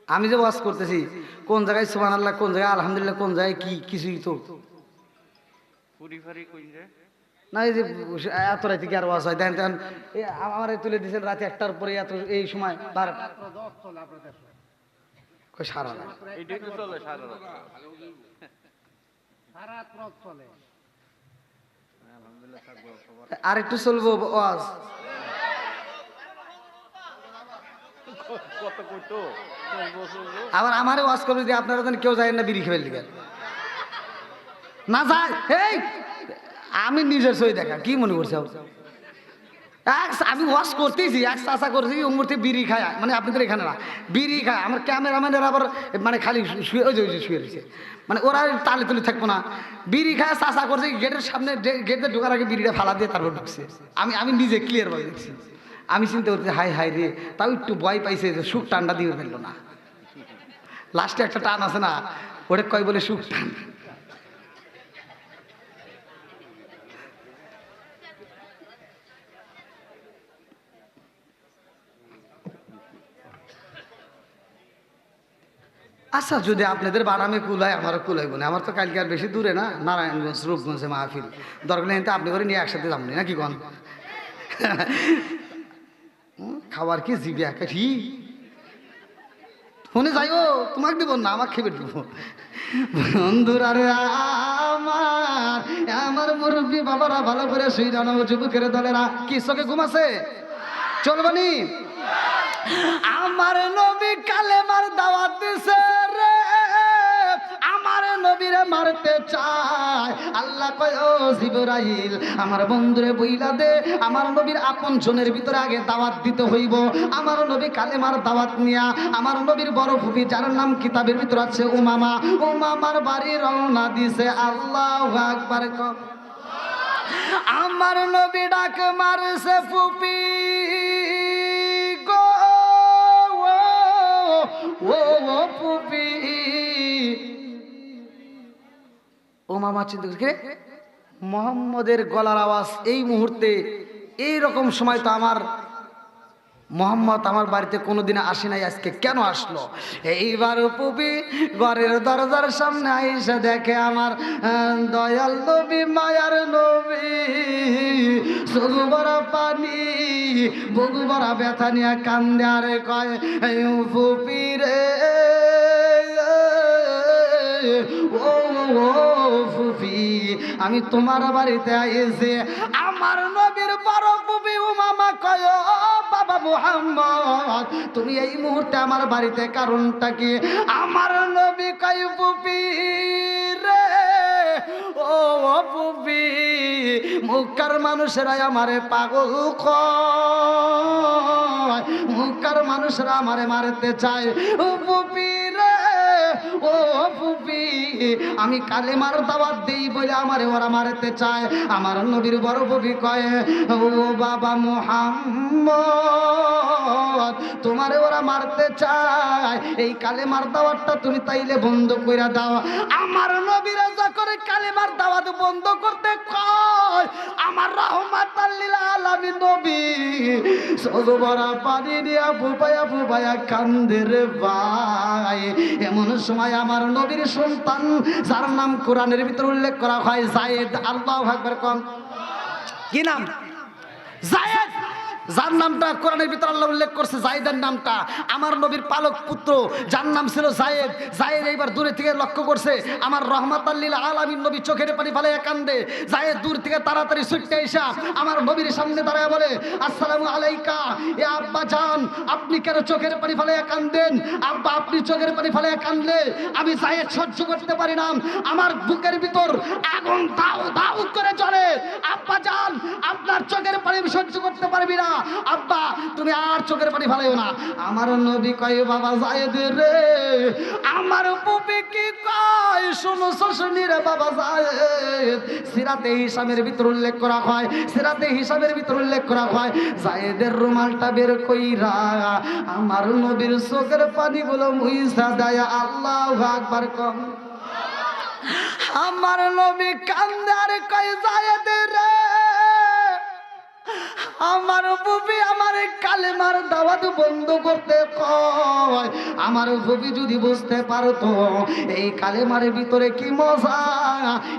আমি যে ওয়াজ করতেছি, কোন জায়গায় সুবহানাল্লাহ, কোন জায়গায় আলহামদুলিল্লাহ, কোন জায়গায় কি কিছুই তো না। এই যে এত রাতে কি আর ওয়াজ হয়? দেন আমার তুলে দিয়েছেন রাতে 1টার পরে, এত এই সময় সারা আর একটু চলবো ওয়াজ। আবার আমারে ওয়াজ করবে যে আপনারা যেন কেউ যায় না বিড়ি খেয়ে লিখে না যায়। এই আমি নিজের সই দেখা কি মনে করছি? আমি ওয়াশ করতেছি, এক চাষা করছি ওর মধ্যে বিড়ি খায়, মানে আপনাদের এখানে না বিড়ি খায়। আমার ক্যামেরাম্যানের আবার মানে খালি শুয়ে ওই যে শুয়ে রয়েছে, মানে ওরা তালে তুলে থাকবো না। বিড়ি খায় চাষা করছে, গেটের সামনে, গেটে ঢোকার আগে বিড়িটা ফালা দিয়ে তারপর ঢুকছে। আমি নিজে ক্লিয়ার ভাবে দেখছি। আমি চিন্তা করছি হাই হাই রে, তাও একটু ভয় পাইছে, সুখ টানটা দিয়ে ফেললো না। লাস্টে একটা টান আছে না, ওটা কয় বলে সুখ টান। আচ্ছা, যদি আপনাদের বারামে কুলায়, আমারও কুলাইব না। আমার তো কালকে আর বেশি দূরে না, নারায়ণগঞ্জ রূপগঞ্জে মাহফিল। দরকার নেই আপনি করে নিয়ে একসাথে যাবনি নাকি কন? খাবার কি জিবি একা ঠিক ফোনে যাইও, তোমাকে দিব না, আমার খেয়ে দিব। বন্ধুরা রে আমার, আমার মুরব্বী বাবারা ভালো করে শুই জানো, যুবকের দলেরা কি চোখে ঘুমাছে? চলবানি? আমার নবী কালেমার দাওয়াত দিছে রে, আমার নবীরে মারতে চায়। আল্লাহ কয় ও জিবরাইল আমার বন্ধুরে বইলা দে আমার নবীর আপন জনের ভিতরে আগে দাওয়াত দিতে হইব। আমার নবী কালেমার দাওয়াত নিয়া আমার নবীর বড় ফুফি যার নাম কিতাবের ভিতরে আছে উমামা, উমামার বাড়ি রওনা দিছে। আল্লাহু আকবার কম। আমার নবী ডাক মারছে ফুফি গো ও ফুফি। ও মামা চিন্তা করছে মোহাম্মদের গলার আওয়াজ এই মুহূর্তে এই রকম সময় তো আমার মোহাম্মদ আমার বাড়িতে কোনোদিন আসে নাই, আজকে কেন আসলো? এইবার পুপি ঘরের দরজার সামনে আইসা দেখে আমার দয়াল নবী মায়ার নবী চোখ ভরা পানি বুক ভরা ব্যথা নিয়ে কান্দে আর কয় পুপি রে ও ফুফি আমি তোমার বাড়িতে আইছি। আমার নবীর বড় ফুফি উমামা কয় ও বাবা মুহাম্মদ তুমি এই মুহূর্তে আমার বাড়িতে কারণটা কি? আমার নবী কয় ফুফি রে ও ফুফি মুক্কার মানুষেরা আমারে পাগল কয়, মুক্কার মানুষরা আমারে মারতে চায়। ও ফুফি রে ও ফুফি আমি কালেমার দাওয়াত দেই বলে আমারে ওরা মারতে চায়। আমার নবীর বড় ফুফি কয় ও বাবা মুহাম্মদ তোমারে ওরা মারতে চায়, এই কালেমার দাওয়াতটা তুমি তাইলে বন্ধ কইরা দাও। আমার নবীরা যখন কালেমার দাওয়াত বন্ধ করতে কয় আমার রাহমাতাল লিল আলামিন নবী সজবরা পানি দিয়া ফুপায়া কান্দে রে ভাই। এমন সময় আমার নবীর সন্তান যার নাম কোরআনের ভিতর উল্লেখ করা হয় যায়েদ। আল্লাহু আকবার কোন কি নাম? যায়েদ। যার নামটা কোরআনের ভিতর আল্লাহ উল্লেখ করছে যায়েদের নামটা, আমার নবীর পালক পুত্র যার নাম ছিল যায়েদ। যায়েদ এইবার দূরে থেকে লক্ষ্য করছে আমার রহমাতাল লিল আলামিন নবী চোখের পানি ফেলাইয়া কান্দে। যায়েদ দূর থেকে তাড়াতাড়ি ছুটে এসে আমার নবীর সামনে দাঁড়ায় বলে আসসালামু আলাইকা এ আব্বা জান আপনি কেন চোখের পানি ফেলাইয়া কান্দেন? আব্বা আপনি চোখের পানি ফেলাইয়া কান্দলে আমি যায়েদ সহ্য করতে পারি না, আমার বুকের ভিতর আগুন দাউ দাউ করে জ্বলে। আব্বা জান আপনার চোখের পানি সহ্য করতে পারবি না, আব্বা তুমি আর চোখের পানি ফেলাইও না। আমার নবী কয় বাবা যায়েদ রে আমার পুপি কি কয় শুনো শুনি রে বাবা যায়েদ। সিরাতে হিসাবের ভিতর উল্লেখ করা হয়, সিরাতে হিসাবের ভিতর উল্লেখ করা হয় যায়েদের রুমালটা বের কইরা আমার নবীর চোখের পানিগুলো মুইসা দেয়। আল্লাহু আকবার কম। আমার নবী কান্দে আর কয় যায়েদ রে আমার বুবি আমার কালেমার দাওয়াত বন্ধ করতে কয়। আমার বুবি যদি বুঝতে পারতো এই কালেমার ভিতরে কি মজা,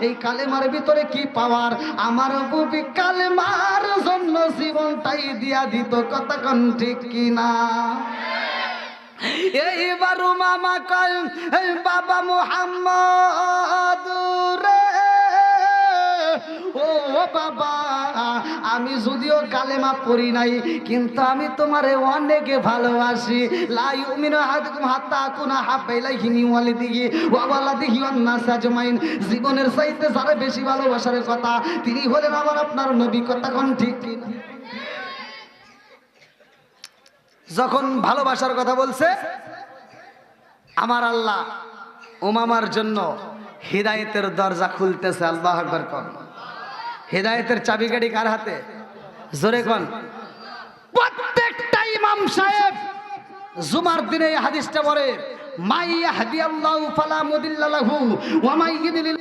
এই কালেমার ভিতরে কি পাওয়ার, আমার বুবি কালেমার জন্য জীবনটাই দিয়া দিত। কতক্ষণ ঠিক কিনা? এইবার মামা কয় বাবা মুহাম্মদ রে ও বাবা আমি যদিও কালেমা পড়ি নাই কিন্তু আমি তোমারে অনেক ভালোবাসি। লা ইউমিনু আহাদুকুম হাত্তা আকুনা হাব্বা ইলাইহি মিন ওয়ালিদিহি ওয়া ওয়ালাদিহি ওয়ান নাস আজমাইন। জীবনের চাইতে যারা বেশি ভালোবাসার কথা তিনি হলেন আমার আপনার নবী। কথা কোন ঠিক কিনা? যখন ভালোবাসার কথা বলছে আমার আল্লাহ উমামার জন্য হিদায়েতের দরজা খুলতেছে। আল্লাহু আকবার কোন। হিদায়েতের চাবিকাঠি কার হাতে? জোরে কোন। প্রত্যেকটা ইমাম সাহেব জুমার দিনে এই হাদিসটা বলে মাই ইয়াহদিয়াল্লাহু ফালা মুদিল্লা লাহু ওয়া মাই ইউদ্লিল।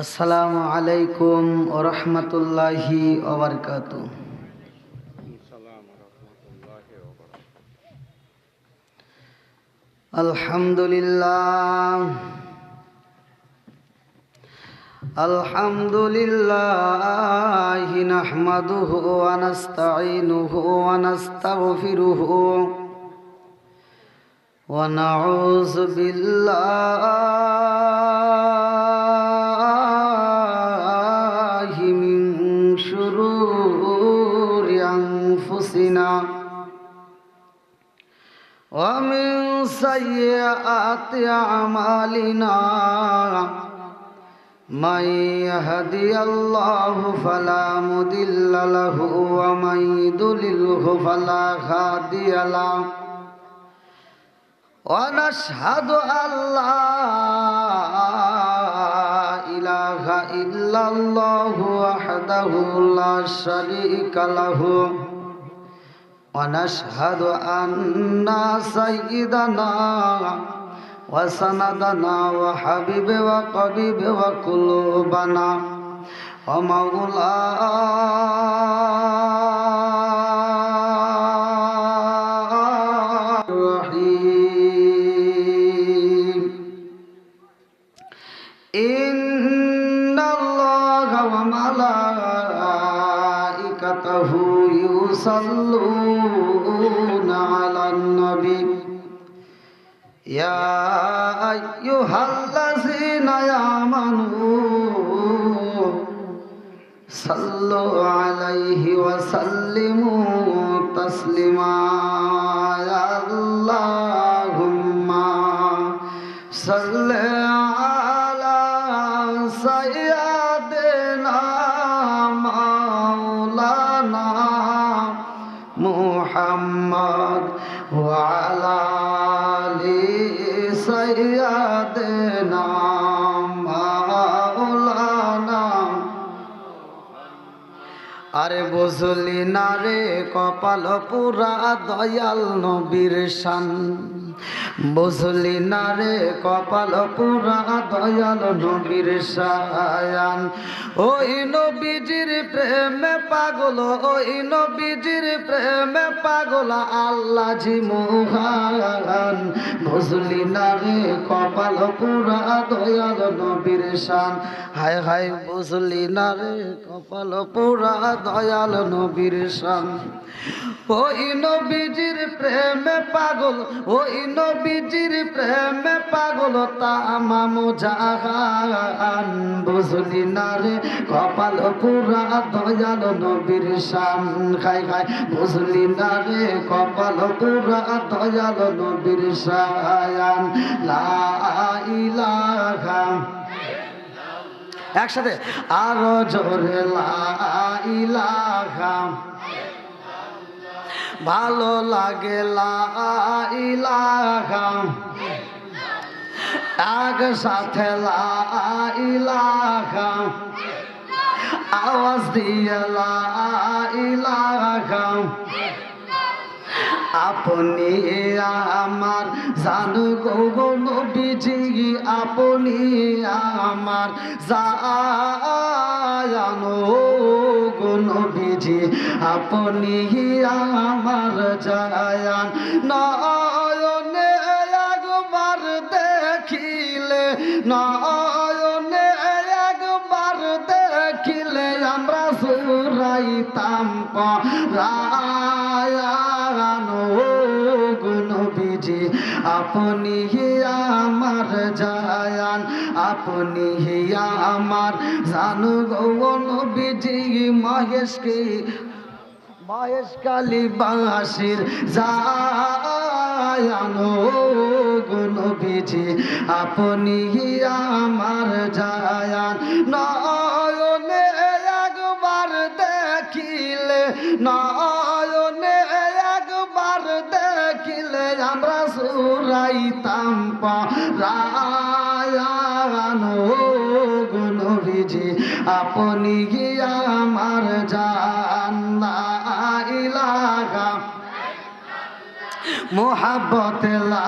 আসসালামু আলাইকুম ওয়া রাহমাতুল্লাহি ওয়া বারাকাতুহু। আলহামদুলিল্লাহ আলহামদুলিল্লাহি নাহমাদুহু ওয়া নাস্তাঈনুহু ওয়া নাস্তাগফিরুহু ওয়া নাউযু বিল্লাহি মিন শুরুরি আনফুসিনা ওয়া মিন সাইয়্যাতি আমালিনা من يهدي الله فلا مضل له ومن يضلله فلا هادي له ونشهد أن لا إله إلا الله وحده لا شريك له ونشهد أن سيدنا وسندنا وحبيب وقريب وقلوبنا ومولانا الرحيم إن الله وملائكته يصلون على النبي يا أيها الذين آمنوا صلوا عليه وسلموا تسليما يا اللهم صل على سيدنا مولانا محمد وعلى سيدنا مولانا আরে বুঝলি না রে কপাল পুরা দয়াল নবীর শান বুঝলি না রে কপাল পুরা দয়াল নবীর শান ওই নবীজির প্রেমে পাগল ওই নবীজির প্রেমে পাগল আল্লাহ জি মুহান বুঝলি না রে কপাল পুরা দয়াল নবীর শান হায় হায় বুঝলি না রে কপাল পুরা দয়াল নবীর শান ওই নবীজির প্রেমে পাগল ওই নবীজির প্রেমে পাগল তামাম জাহান বুঝলি না রে কপাল পুরা দয়াল নবীর শান খাই খাই বুঝলি না রে কপাল পুরা দয়াল নবীর শান লা ইলাহা একসাথে আরো জোরে লা ইলাহা ভালো লাগে লা ইলাহা এক সাথে লা ইলাহা আওয়াজ দিয়ে লা ইলাহা আপনি আমার জানু গো নবীজি আপনি আমার জানো গো নবীজি আপনি আমার জায়ান নয়নে একবার দেখিলে নয়নে একবার দেখিলে আমরা সুরাইতাম পরায়ানো গো নবীজি আপনি আমার জায়ান আপনি আমার জানু গো নবীজি মহেশ কালী বাঁশির জায়ানো গো নবীজি আপনি আমার জায়ান নয়নে একবার দেখিলে নয়নে একবার দেখিলে আমরা সুরাইতাম পরায়ানো গো নবীজি আপনি আমার জান লা ইলাহা মোহাব্বত লা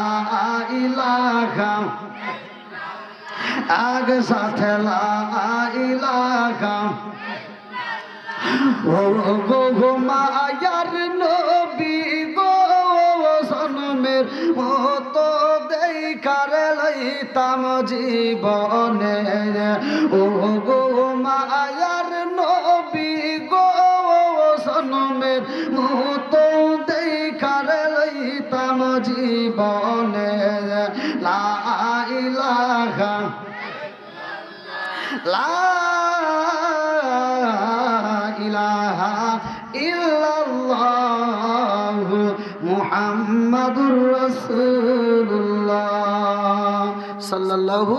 ইলাহা আগ সাথে লা ইলাহা ও গো গো মায়ার নবী গো সনমের মতো দেখার লইতাম জীবনে ও গো মায়ার নবী গো সনমের মতো দেখার লইতাম জীবনে লা ইলাহা লা ইলাহা ইল্লাল্লাহু মুহাম্মাদুর রাসূলুল্লাহ সাল্লাল্লাহু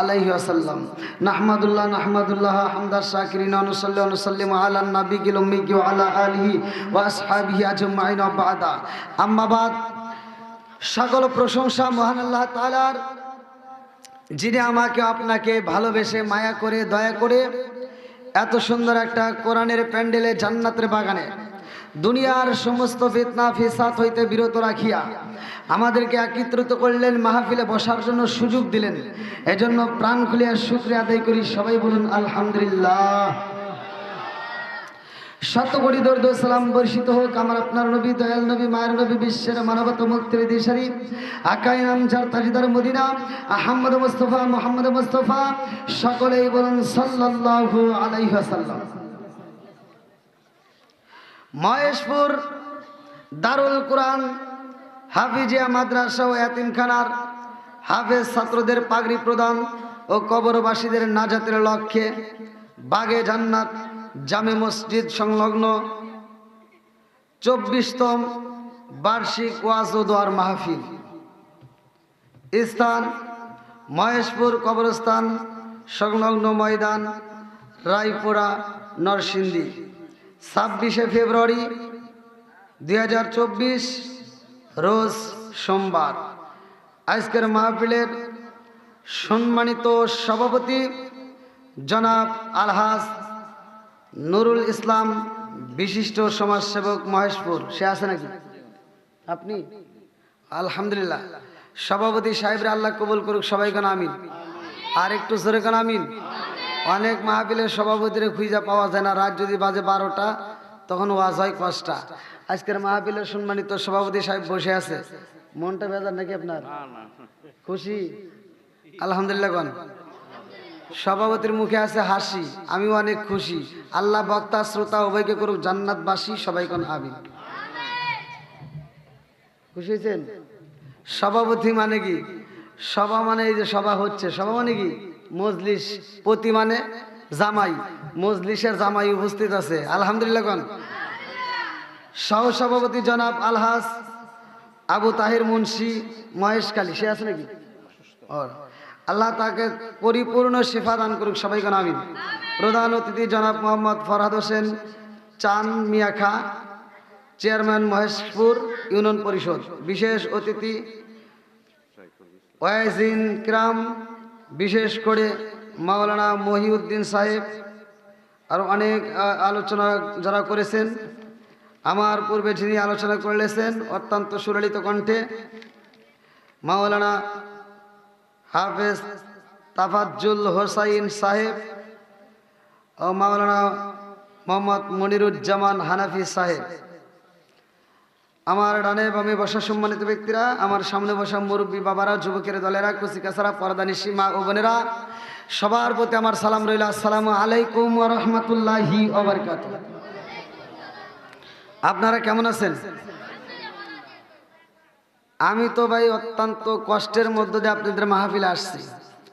আলাইহি ওয়াসাল্লাম। নাহমাদুল্লাহ হামদাস শাকিরিন ওয়া নুসাল্লি ওয়া নুসাল্লিমু আলা নাবিয়িল উম্মি ওয়া আলা আলিহি ওয়া আসহাবিহি আজমাইন ওয়া বা'দা। আম্মা বাদ, সকল প্রশংসা মহান আল্লাহ তাআলার, যিনি আমাকে আপনাকে ভালোবেসে মায়া করে দয়া করে এত সুন্দর একটা কোরআনের প্যান্ডেলে জান্নাতের বাগানে দুনিয়ার সমস্ত ফিতনা ফিসাদ হইতে বিরত রাখিয়া আমাদেরকে একত্রিত করলেন, মাহফিলে বসার জন্য সুযোগ দিলেন। এজন্য প্রাণ খুলিয়া শুকরিয়া আদায় করি। সবাই বলুন আলহামদুলিল্লাহ। শত কোটি দরুদ ও সালাম বর্ষিত হোক আমার আপনার নবী, দয়াল নবী, মায়ের নবী, বিশ্বের মানবতা মুক্তির দিশারি আকাই নাম যার তাজিদার মদিনা আহমদ মুস্তাফা মুহাম্মদ মুস্তাফা, সকলেই বলুন সাল্লাল্লাহু আলাইহি ওয়াসাল্লাম। মহেশপুর দারুল কুরআন হাফিজিয়া মাদ্রাসা ও এতিমখানার হাফেজ ছাত্রদের পাগড়ি প্রদান ও কবরবাসীদের নাজাতের লক্ষ্যে বাগে জান্নাত জামে মসজিদ সংলগ্ন 24তম বার্ষিক ওয়াজ ও দোয়ার মাহফিল। স্থান মহেশপুর কবরস্থান সংলগ্ন ময়দান, রায়পুরা, নরসিংদী। 26শে ফেব্রুয়ারি 2024 রোজ সোমবার। আজকের মাহফিলের সম্মানিত সভাপতি জনাব আলহাজ নুরুল ইসলাম, বিশিষ্ট সমাজসেবক মহেশপুর। সে আছে নাকি? আপনি? আলহামদুলিল্লাহ। সভাপতি সাহেবরা আল্লাহ কবুল করুক, সবাই কেন আমিন। আর একটু জোরে কেন আমিন। অনেক মাহফিলের সভাপতিরা খুঁজে পাওয়া যায় না, রাত যদি বাজে 12টা তখন ওয়াজ হয় 5টা। আজকের মাহফিলের সম্মানিত সভাপতি সাহেব বসে আছে। মনটা বেজার নাকি আপনার? খুশি? আলহামদুলিল্লাহ কোন। সভাপতির মুখে আছে হাসি, আমিও অনেক খুশি। আল্লাহ বক্তা শ্রোতা উভয়কে করুক জান্নাতবাসী, সবাই কোন আমিন। খুশি হয়েছেন? সভাপতি মানে কি? সভা মানে এই যে সভা হচ্ছে, সভা মানে কি? মজলিস। পতি মানে জামাই, মজলিসের জামাই উপস্থিত আছে। আলহামদুলিল্লাহ কোন। সহসভাপতি জনাব আলহাজ আবু তাহির মুন্সি, মহেশখালী। সে আছে নাকি? আল্লাহ তাকে পরিপূর্ণ শিফা দান করুক, সবাই কোন আমিন। প্রধান অতিথি জনাব মোহাম্মদ ফরহাদ হোসেন চান মিয়া খা, চেয়ারম্যান মহেশপুর ইউনিয়ন পরিষদ। বিশেষ অতিথি ওয়াইজিন কিরাম, বিশেষ করে মাওলানা মহিউদ্দিন সাহেব, আর অনেক আলোচনা যারা করেছেন। আমার পূর্বে যিনি আলোচনা করলেছেন অত্যন্ত সুললিত কণ্ঠে, মাওলানা হাফেজ তাফাজ্জুল হোসাইন সাহেব ও মাওলানা মোহাম্মদ মনিরুজ্জামান হানাফি সাহেব। আমার ডানে বামে বসা সম্মানিত ব্যক্তিরা, আমার সামনে বসা মুরব্বী বাবারা, যুবকের দলেরা, কুচিকাছাড়া, পর্দানিশী মা ও বোনেরা, সবার প্রতি আমার সালাম রইল। আসসালামু আলাইকুম ওয়া রাহমাতুল্লাহি ওয়া বারাকাতুহু। আপনারা কেমন আছেন? আমি তো ভাই অত্যন্ত কষ্টের মধ্য দিয়ে আপনাদের মাহফিলে আসছি।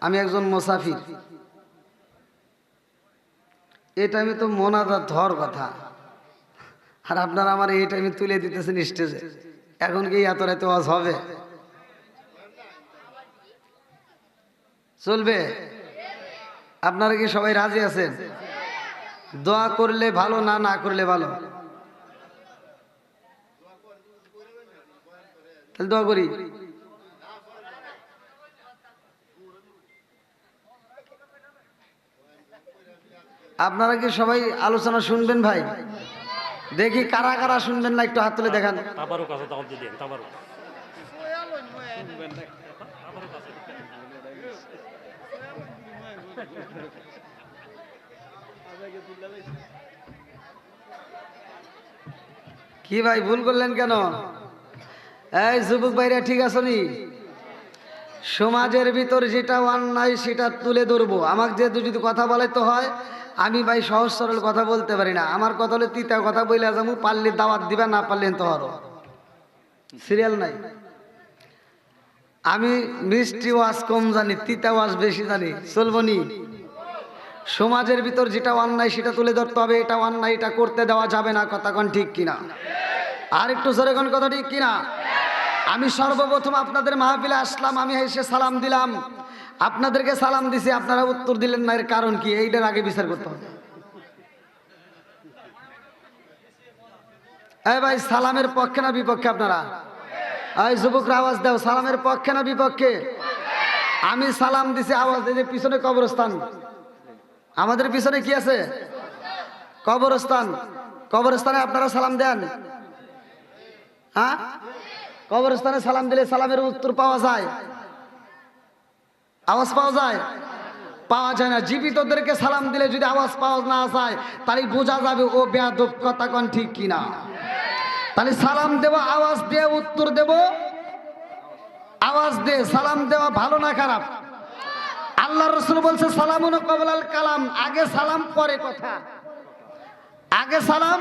আমি একজন মুসাফির। এই টাইমে তো মোনাজাত ধর কথা, আর আপনারা আমার এই টাইমে তুলে দিতেছেন স্টেজে। এখন কি এত রাতে ওয়াজ হবে? চলবে? আপনারা কি সবাই রাজি আছেন? দোয়া করলে ভালো, না না করলে ভালো? তাহলে দোয়া করি। আপনারা কি সবাই আলোচনা শুনবেন ভাই? দেখি কারা কারা শুনবেন না, একটু হাত তুলে দেখান। কি ভাই ভুল করলেন কেন? এই যুবক ভাইরা ঠিক আছো নি? সমাজের ভিতর যেটা অন্যায় সেটা তুলে ধরবো। আমাকে যেহেতু যদি কথা বলাইতে হয়, আমি ভাই সহজ সরল কথা বলতে পারি না। আমার কথা হলে তিতা কথা বইলে যাবো, পারলে দাওয়াত দিবা, না পারলেন তো হরো, সিরিয়াল নাই। আমি মিষ্টি ওয়াজ কম জানি, তিতা ওয়াজ বেশি জানি, চলবো নি? সমাজের ভিতর যেটা অন্যায় সেটা তুলে ধরতে হবে। এটা অন্যায়, এটা করতে দেওয়া যাবে না। কথা কোন ঠিক কিনা? আর একটু জোরে কোন কথা ঠিক কিনা? আমি সর্বপ্রথম আপনাদের মাহফিলে আসলাম, আমি এসে সালাম দিলাম, আপনাদেরকে সালাম দিছি, আপনারা উত্তর দিলেন না, এর কারণ কি? এইটার আগে বিচার করতে হবে। এই ভাই, সালামের পক্ষে না বিপক্ষে আপনারা? এই যুবকরা আওয়াজ দাও, সালামের পক্ষে না বিপক্ষে? আমি সালাম দিছি, আওয়াজ দিয়েছে। পিছনে কবরস্থান, আমাদের পিছনে কি আছে? কবরস্থান। কবরস্থানে আপনারা সালাম দেন? হ্যাঁ, কবরস্থানে সালাম দিলে সালামের উত্তর পাওয়া যায়? আওয়াজ পাওয়া যায়? পাওয়া যায় না। জীবিতদেরকে সালাম দিলে যদি আওয়াজ পাওয়া না যায়, তাহলে বোঝা যাবে ও বেয়াদব, কথা কোন ঠিক কিনা? তাহলে সালাম দেব, আওয়াজ দিয়ে উত্তর দেব, আওয়াজ দিয়ে সালাম দেওয়া ভালো না খারাপ? আল্লাহ রাসূল বলছে সালামুন ক্বাবলাল কালাম, আগে সালাম পরে কথা। আগে সালাম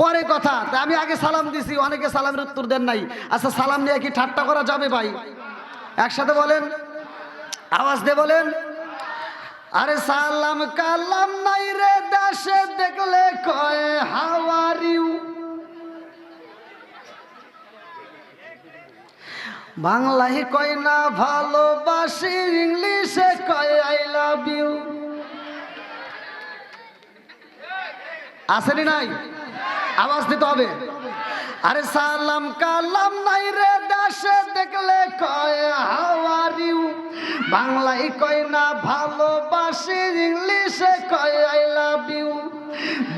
পরে কথা। তা আমি আগে সালাম দিছি, অনেকে সালামের উত্তর দেন নাই। আচ্ছা, সালাম নিয়ে কি ঠাট্টা করা যাবে ভাই? একসাথে বলেন, আওয়াজ দিয়ে বলেন। আরে সালাম কালাম নাই রে দেশে, দেখলে কয় হাউ আর ইউ। বাংলায় কয় না ভালোবাসি, ইংলিশে কয় আই লাভ ইউ। আসেনি নাই? আওয়াজ দিতে হবে। আরে সালাম কালাম নাই রে দেশে, দেখলে কয় হাউ আর ইউ। বাংলায় কয় না ভালোবাসি, ইংলিশে কয় আই লাভ ইউ।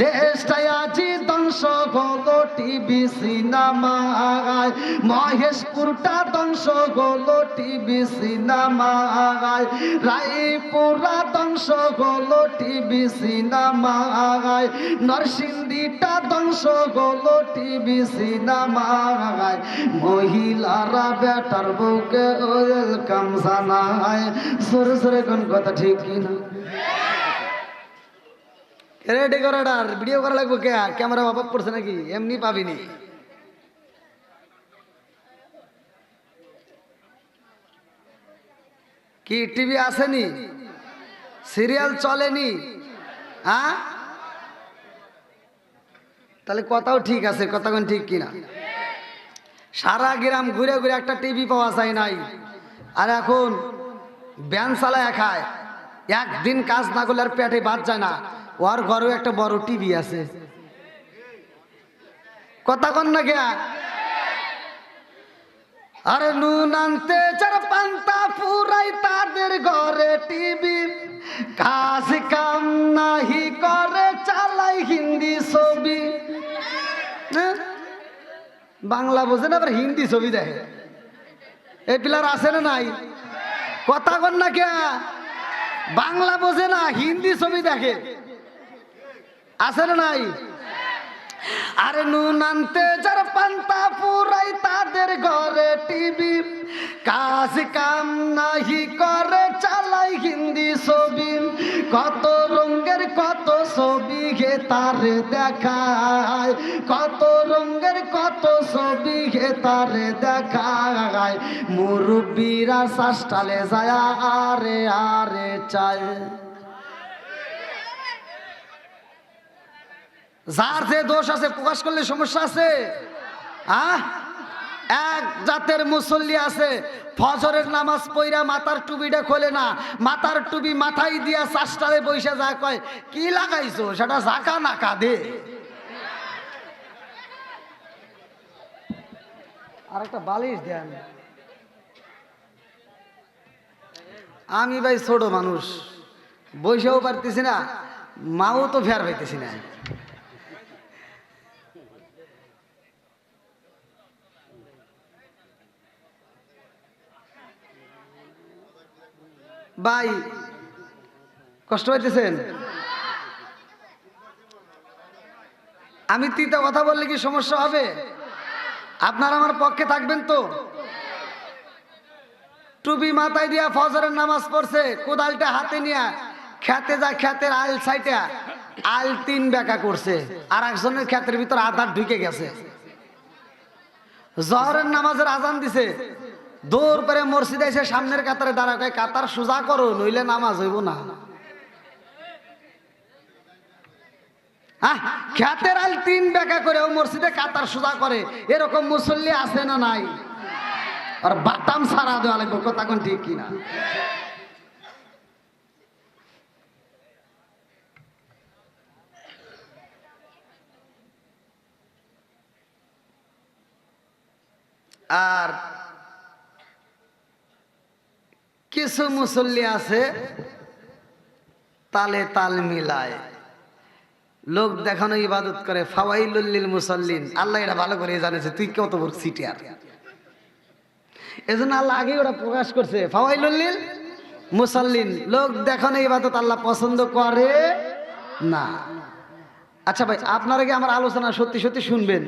দেশটাই আজি ধ্বংস হলো টিভি সিনেমায়, মহেশপুরটা ধ্বংস হলো টিভি সিনেমায়, রায়পুরা ধ্বংস হলো টিভি সিনেমায়, নরসিংদীটা ধ্বংস হলো টিভি সিনেমায়। মহিলারা বেটার বউকে ওয়েলকাম জানায়। সরে সরে কোন কথা ঠিক কিনা? রেডি করে আর ভিডিও করা লাগবে কে? ক্যামেরা অভাব পড়ছে নাকি? এমনি পাবিনি। কি টিভি আসেনি? সিরিয়াল চলেনি? হ্যাঁ, তাহলে কথাও ঠিক আছে, কথা কোন ঠিক কিনা? সারা গ্রাম ঘুরে ঘুরে একটা টিভি পাওয়া যায় নাই, আর এখন ব্যান চালায় খায়। একদিন কাজ না করলে আর পেটে ভাত যায় না, ওর ঘরেও একটা বড় টিভি আছে। কথা কন না কে? আরে নুন আনতে যারা পান্তা ফুরাই, তাদের ঘরে টিভি, কাজ কাম নাহি করে, চালাই হিন্দি ছবি। বাংলা বোঝে না, আবার হিন্দি ছবি দেখে। এই পিলার আছে না নাই? কথা কন না কে? বাংলা বোঝে না, হিন্দি ছবি দেখে। আছে না নাই? আরে নুন আনতে যারা পান্তা ফুরাই, তাদের ঘরে টিভি, কাজ কাম নাহি করে, চালাই হিন্দি ছবি। কত রঙের কত ছবি গে তারে দেখায়, কত রঙের কত ছবি গে তারে দেখায়। মুরব্বীরা শাসটালে যায় আরে আরে চায়। যার যে দোষ আছে প্রকাশ করলে সমস্যা আছে? এক জাতের মুসল্লি আছে, ফজরের নামাজ পইরা মাথার টুপিটা খোলে না, মাথার টুপি মাথায় দিয়া চাষটারে বৈশা যায়, কয় কি লাগাইছো? সেটা জাকা নাকা দে। আর একটা বালিশ দেন। আমি ভাই ছোট মানুষ, বৈশাও পারতেছি না, মাও তো ফের পাইতেছি না। ভাই কষ্ট পাইতেছেন? আমি তিতা কথা বললে কি সমস্যা হবে? আপনারা আমার পক্ষে থাকবেন তো? টুপি মাথায় দিয়া ফজরের নামাজ পড়ছে, কোদালটা হাতে নিয়ে খেতে যায়, খেতের আইল সাইটা আইল 3 বেকা করছে, আর একজনের ক্ষেতের ভিতর আধার ঢুকে গেছে। জহরের নামাজের আজান দিছে, দৌড় করে মসজিদে এসে সামনের কাতারে দাঁড়া, কয় কাতার সোজা করো, নইলে নামাজ হইব না। খ্যাতের আল 3 বেকা করে ও মসজিদে কাতার সোজা করে, এরকম মুসল্লি আছে না নাই? আর বাটাম সারা দেওয়া লাগবে, কথা কোন ঠিক কিনা? আর কিছু মুসল্লি আছে তালে তাল মিলায়, লোক দেখানো ইবাদত করে। ফাওয়াইলুল লিল মুসাল্লিন, আল্লাহ এটা ভালো করে জানেছে তুই কত বড় সিটিয়ার। এজন্য আল্লাহ আগে ওরা প্রকাশ করছে ফাওয়াইলুল লিল মুসাল্লিন, লোক দেখানো ইবাদত আল্লাহ পছন্দ করে না। আচ্ছা ভাই, আপনারা কি আমার আলোচনা সত্যি সত্যি শুনবেন?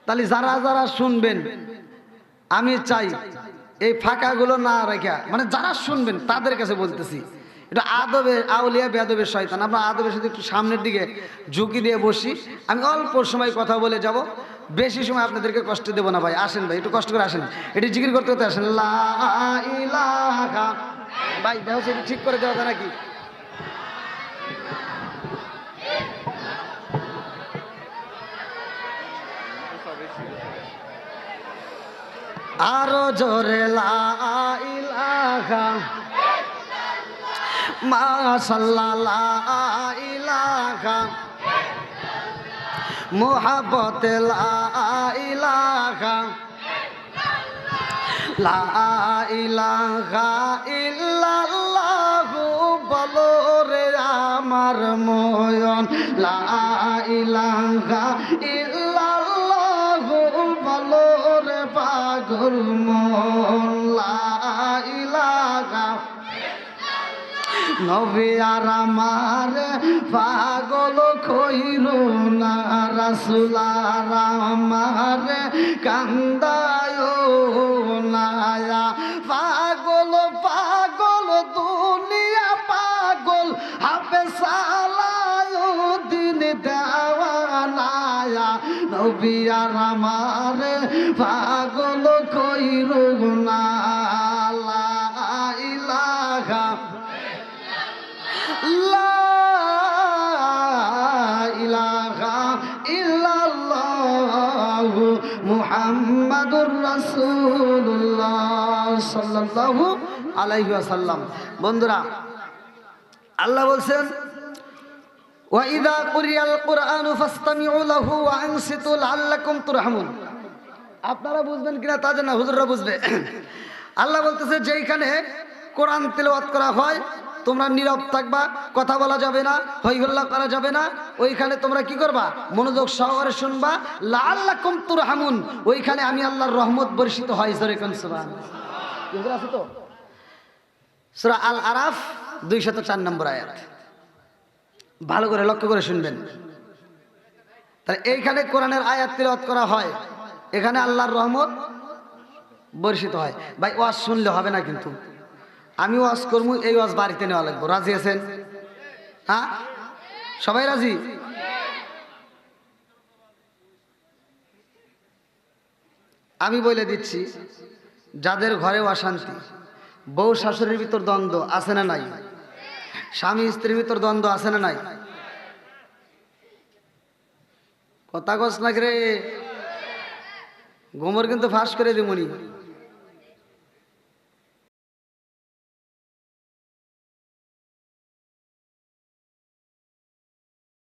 তাহলে যারা যারা শুনবেন, আমি চাই এই ফাঁকাগুলো না রেখা, মানে যারা শুনবেন তাদের কাছে বলতেছি, এটা আদবে আউলিয়া বেয়াদবের শয়তান। আমরা আদবের সাথে একটু সামনের দিকে ঝুঁকি দিয়ে বসি, আমি অল্প সময় কথা বলে যাব, বেশি সময় আপনাদেরকে কষ্ট দেব না ভাই। আসেন ভাই, একটু কষ্ট করে আসেন, এটি জিকির করতে করতে আসেন। লা ইলাহা, ভাই দেখো সেটি ঠিক করে দেওয়া নাকি? আরো জোরে লা ইলাহা মাশাআল্লাহ, লা ইলাহা মুহাব্বতে, লা ইলাহা, লা ইলাহা ইল্লাল্লাহু বলো রে আমার ময়ন, লা ইলাহা ইল্লাল্লাহু বলো রে পাগল মন, লা ইলাহা। নবী আর আমার পাগল কইল না, রাসূল আর আমার কান্দায় না, পাগল পাগল দুনিয়া পাগল, হাবে সালায় দিন দেওয়ানা, নবী আর আমার পাগল কইল না, লা ইলাহা লা ইলাহা ইল্লাল্লাহু মুহাম্মাদুর রাসূলুল্লাহ সাল্লাল্লাহু আলাইহি ওয়াসাল্লাম। বন্ধুরা, আল্লাহ বলছেন ওয়া ইযা কুরিয়াল কুরআনু ফাসতামিউ লাহু ওয়া আনসিতু লাআল্লাকুম তুরহামুন। আপনারা বুঝবেন কিনা তা জানা, হুজুররা বুঝবে। আল্লাহ বলতেছে যেইখানে কোরআন তেলাওয়াত করা হয় তোমরা নীরব থাকবা, কথা বলা যাবে না, হই হল্লা করা যাবে না। ওইখানে তোমরা কি করবা? মনোযোগ সহকারে শুনবা। লাআল্লাকুম তুরহামুন, ওইখানে আমি আল্লাহর রহমত বর্ষিত হয়। জোরে কোন সুবহানাল্লাহ। হুজুর আছে তো? সূরা আল আরাফ 204 নম্বর আয়াত, ভালো করে লক্ষ্য করে শুনবেন। তাহলে এইখানে কোরআনের আয়াত তেলাওয়াত করা হয়, এখানে আল্লাহর রহমত বর্ষিত হয়। ভাই ওয়াজ শুনলে হবে না, কিন্তু আমি ওয়াজ করবো, এই ওয়াজ বাড়িতে নেওয়া লাগবে। রাজি আছেন? হ্যাঁ, সবাই রাজি? আমি বলে দিচ্ছি, যাদের ঘরেও অশান্তি, বউ শাশুড়ির ভিতর দ্বন্দ্ব আছে না নাই? স্বামী স্ত্রীর ভিতর দ্বন্দ্ব আছে না নাই? কথা কস না রে, গোমর কিন্তু ফাঁস করে দিমনি।